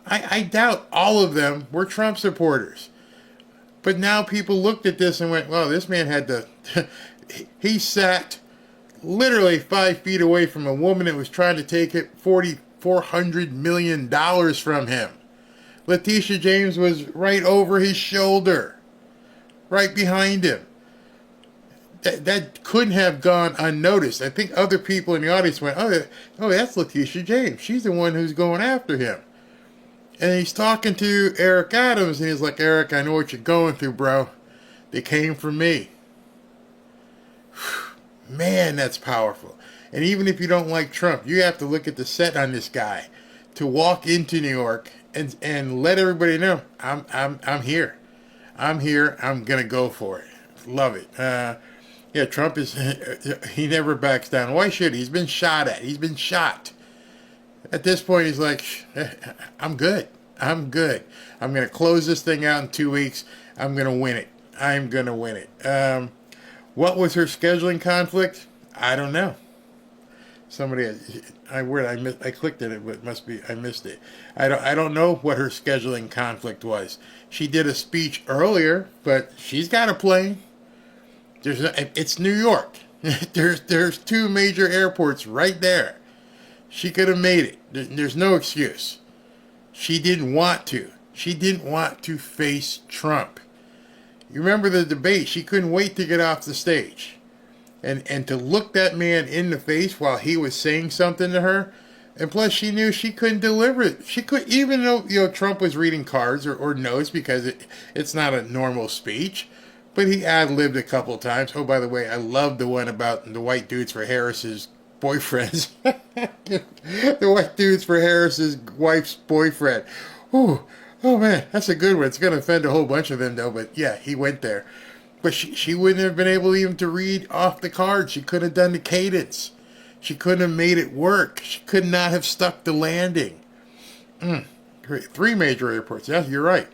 I doubt all of them were Trump supporters. But now people looked at this and went, well, this man had to... he sat literally 5 feet away from a woman that was trying to take it $400 million from him. Letitia James was right over his shoulder, right behind him. That couldn't have gone unnoticed. I think other people in the audience went, oh, that's Letitia James. She's the one who's going after him. And he's talking to Eric Adams, and he's like, Eric, I know what you're going through, bro. They came for me. Man, that's powerful. And even if you don't like Trump, you have to look at the set on this guy to walk into New York and let everybody know I'm here. I'm here. I'm gonna go for it. Love it. Yeah, Trump is. He never backs down. Why should he? He's been shot at. He's been shot. At this point, he's like, I'm good. I'm good. I'm gonna close this thing out in 2 weeks. I'm gonna win it. I'm gonna win it. What was her scheduling conflict? I don't know. Somebody, I clicked at it, but it must be I missed it. I don't know what her scheduling conflict was. She did a speech earlier, but she's got a plane. It's New York. There's 2 major airports right there. She could have made it. There's no excuse. She didn't want to. She didn't want to face Trump. You remember the debate? She couldn't wait to get off the stage. And to look that man in the face while he was saying something to her. And plus, she knew she couldn't deliver it. She could, even though Trump was reading cards or notes, because it's not a normal speech. But he ad-libbed a couple of times. Oh, by the way, I love the one about the white dudes for Harris's boyfriends. The white dudes for Harris's wife's boyfriend. Ooh, oh man, that's a good one. It's going to offend a whole bunch of them, though. But yeah, he went there. But she wouldn't have been able even to read off the cards. She couldn't have done the cadence. She couldn't have made it work. She could not have stuck the landing. Great. 3 major airports. Yeah, you're right.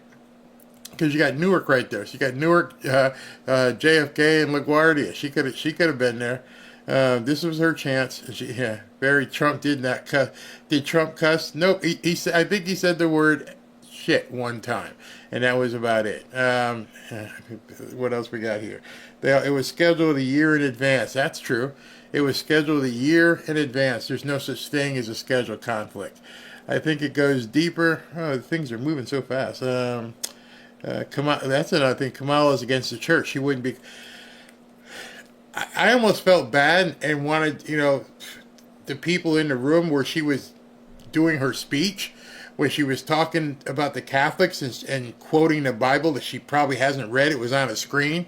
Because you got Newark right there. So you got Newark, JFK, and LaGuardia. She could have been there. This was her chance. Barry Trump did not cuss. Did Trump cuss? Nope. He said. I think he said the word shit one time, and that was about it. What else we got here? It was scheduled a year in advance. That's true. It was scheduled a year in advance. There's no such thing as a schedule conflict. I think it goes deeper. Oh, things are moving so fast. That's another thing. Kamala's against the church. She wouldn't be. I almost felt bad and wanted, the people in the room where she was doing her speech, when she was talking about the Catholics and quoting the Bible that she probably hasn't read. It was on a screen.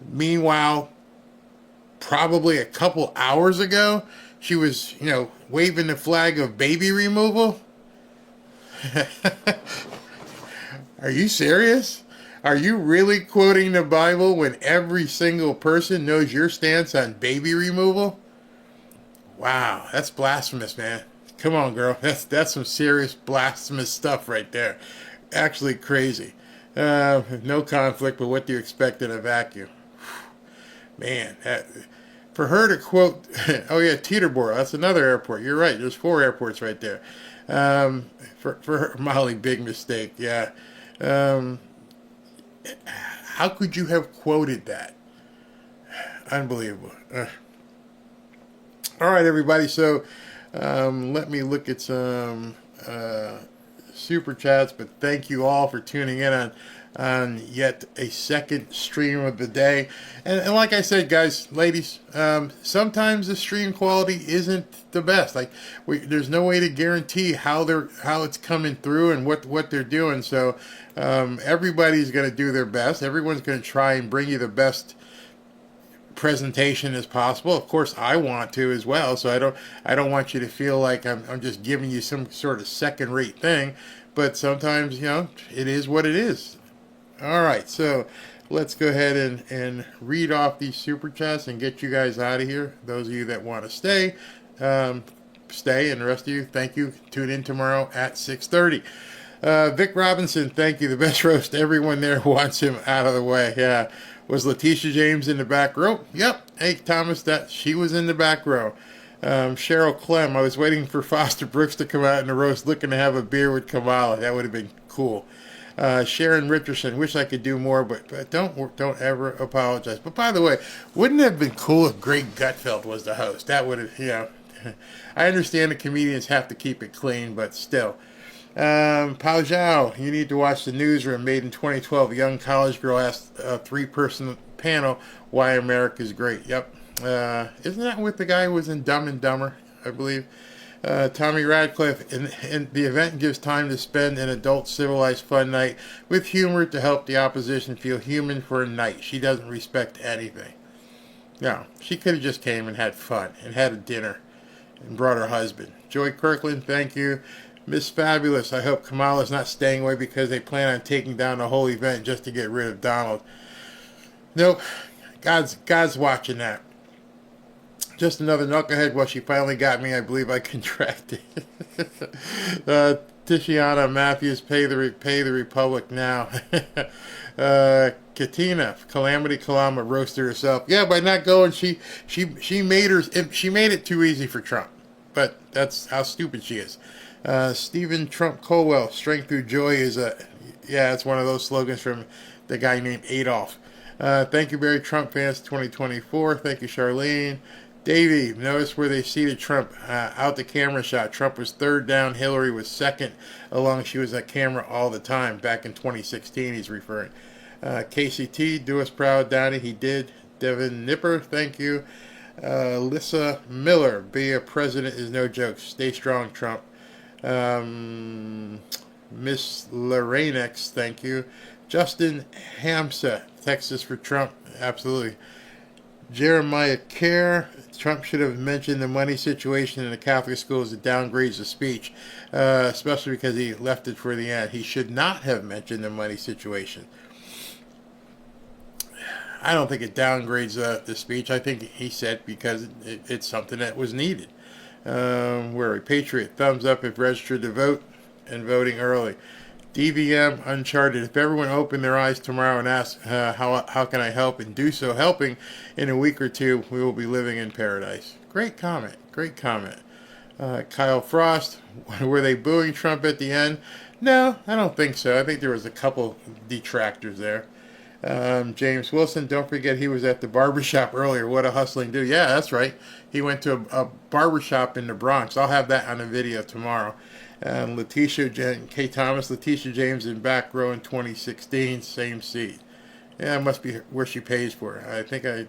Meanwhile, probably a couple hours ago, she was, waving the flag of baby removal. Are you serious? Are you really quoting the Bible when every single person knows your stance on baby removal? Wow, that's blasphemous, man. Come on, girl. That's some serious blasphemous stuff right there. Actually crazy. No conflict, but what do you expect in a vacuum? Man, for her to quote, oh yeah, Teterboro, that's another airport. You're right. There's 4 airports right there. For her, Molly, big mistake. Yeah. How could you have quoted that? Unbelievable. All right, everybody. So let me look at some super chats, but thank you all for tuning in on yet a second stream of the day. And like I said, guys, ladies, sometimes the stream quality isn't the best. Like there's no way to guarantee how it's coming through and what they're doing. So everybody's going to do their best. Everyone's going to try and bring you the best presentation as possible. Of course, I want to as well. So I don't want you to feel like I'm just giving you some sort of second-rate thing. But sometimes, it is what it is. All right, so let's go ahead and read off these super chats and get you guys out of here. Those of you that want to stay, stay, and the rest of you, thank you. Tune in tomorrow at 6:30. Vic Robinson, thank you. The best roast. Everyone there wants him out of the way. Yeah. Was Letitia James in the back row? Yep. Hey, Thomas, she was in the back row. Cheryl Clem, I was waiting for Foster Brooks to come out in the roast looking to have a beer with Kamala. That would have been cool. Sharon Richardson, wish I could do more, but don't ever apologize. But by the way, wouldn't it have been cool if Greg Gutfeld was the host? That would have, I understand the comedians have to keep it clean, but still. Pao Zhao, you need to watch the newsroom. Made in 2012. A young college girl asked a 3-person panel why America's great. Yep. Isn't that with the guy who was in Dumb and Dumber, I believe? Tommy Radcliffe, and the event gives time to spend an adult civilized fun night with humor to help the opposition feel human for a night. She doesn't respect anything. No, she could have just came and had fun and had a dinner and brought her husband. Joy Kirkland, thank you. Miss Fabulous, I hope Kamala's not staying away because they plan on taking down the whole event just to get rid of Donald. Nope. God's watching that. Just another knucklehead. Well, she finally got me. I believe I contracted. Tishiana Matthews, pay the Republic now. Katina, Calamity Kalama roasted herself. Yeah, by not going, she made it too easy for Trump. But that's how stupid she is. Stephen Trump Colwell, strength through joy is it's one of those slogans from the guy named Adolf. Thank you, Barry Trump fans 2024. Thank you, Charlene. Davey, notice where they seated Trump out the camera shot. Trump was third down. Hillary was second, along she was at camera all the time. Back in 2016, he's referring. KCT, do us proud, Donnie. He did. Devin Nipper, thank you. Lissa Miller, be a president is no joke. Stay strong, Trump. Miss Lorenex, thank you. Justin Hamsa, Texas for Trump. Absolutely. Jeremiah Kerr, Trump should have mentioned the money situation in the Catholic schools that downgrades the speech, especially because he left it for the end. He should not have mentioned the money situation. I don't think it downgrades the speech. I think he said because it's something that was needed. We're a patriot. Thumbs up if registered to vote and voting early. DVM Uncharted. If everyone opened their eyes tomorrow and asked how can I help and do so helping, in a week or two we will be living in paradise. Great comment. Great comment. Kyle Frost. Were they booing Trump at the end? No, I don't think so. I think there was a couple detractors there. James Wilson, don't forget he was at the barbershop earlier. What a hustling dude. Yeah, that's right. He went to a barbershop in the Bronx. I'll have that on a video tomorrow. Letitia K. Thomas, Letitia James in back row in 2016, same seat. Yeah, it must be where she pays for it. I think I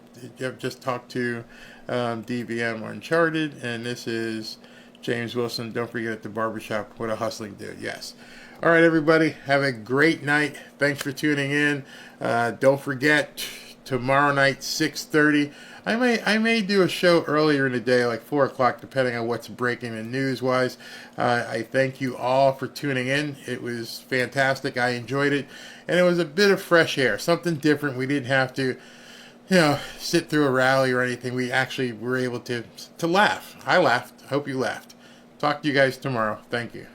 just talked to DVM Uncharted, and this is James Wilson. Don't forget at the barbershop. What a hustling dude. Yes. All right, everybody. Have a great night. Thanks for tuning in. Don't forget, tomorrow night, 6:30. I may do a show earlier in the day, like 4 o'clock, depending on what's breaking in news-wise. I thank you all for tuning in. It was fantastic. I enjoyed it. And it was a bit of fresh air, something different. We didn't have to, sit through a rally or anything. We actually were able to laugh. I laughed. I hope you laughed. Talk to you guys tomorrow. Thank you.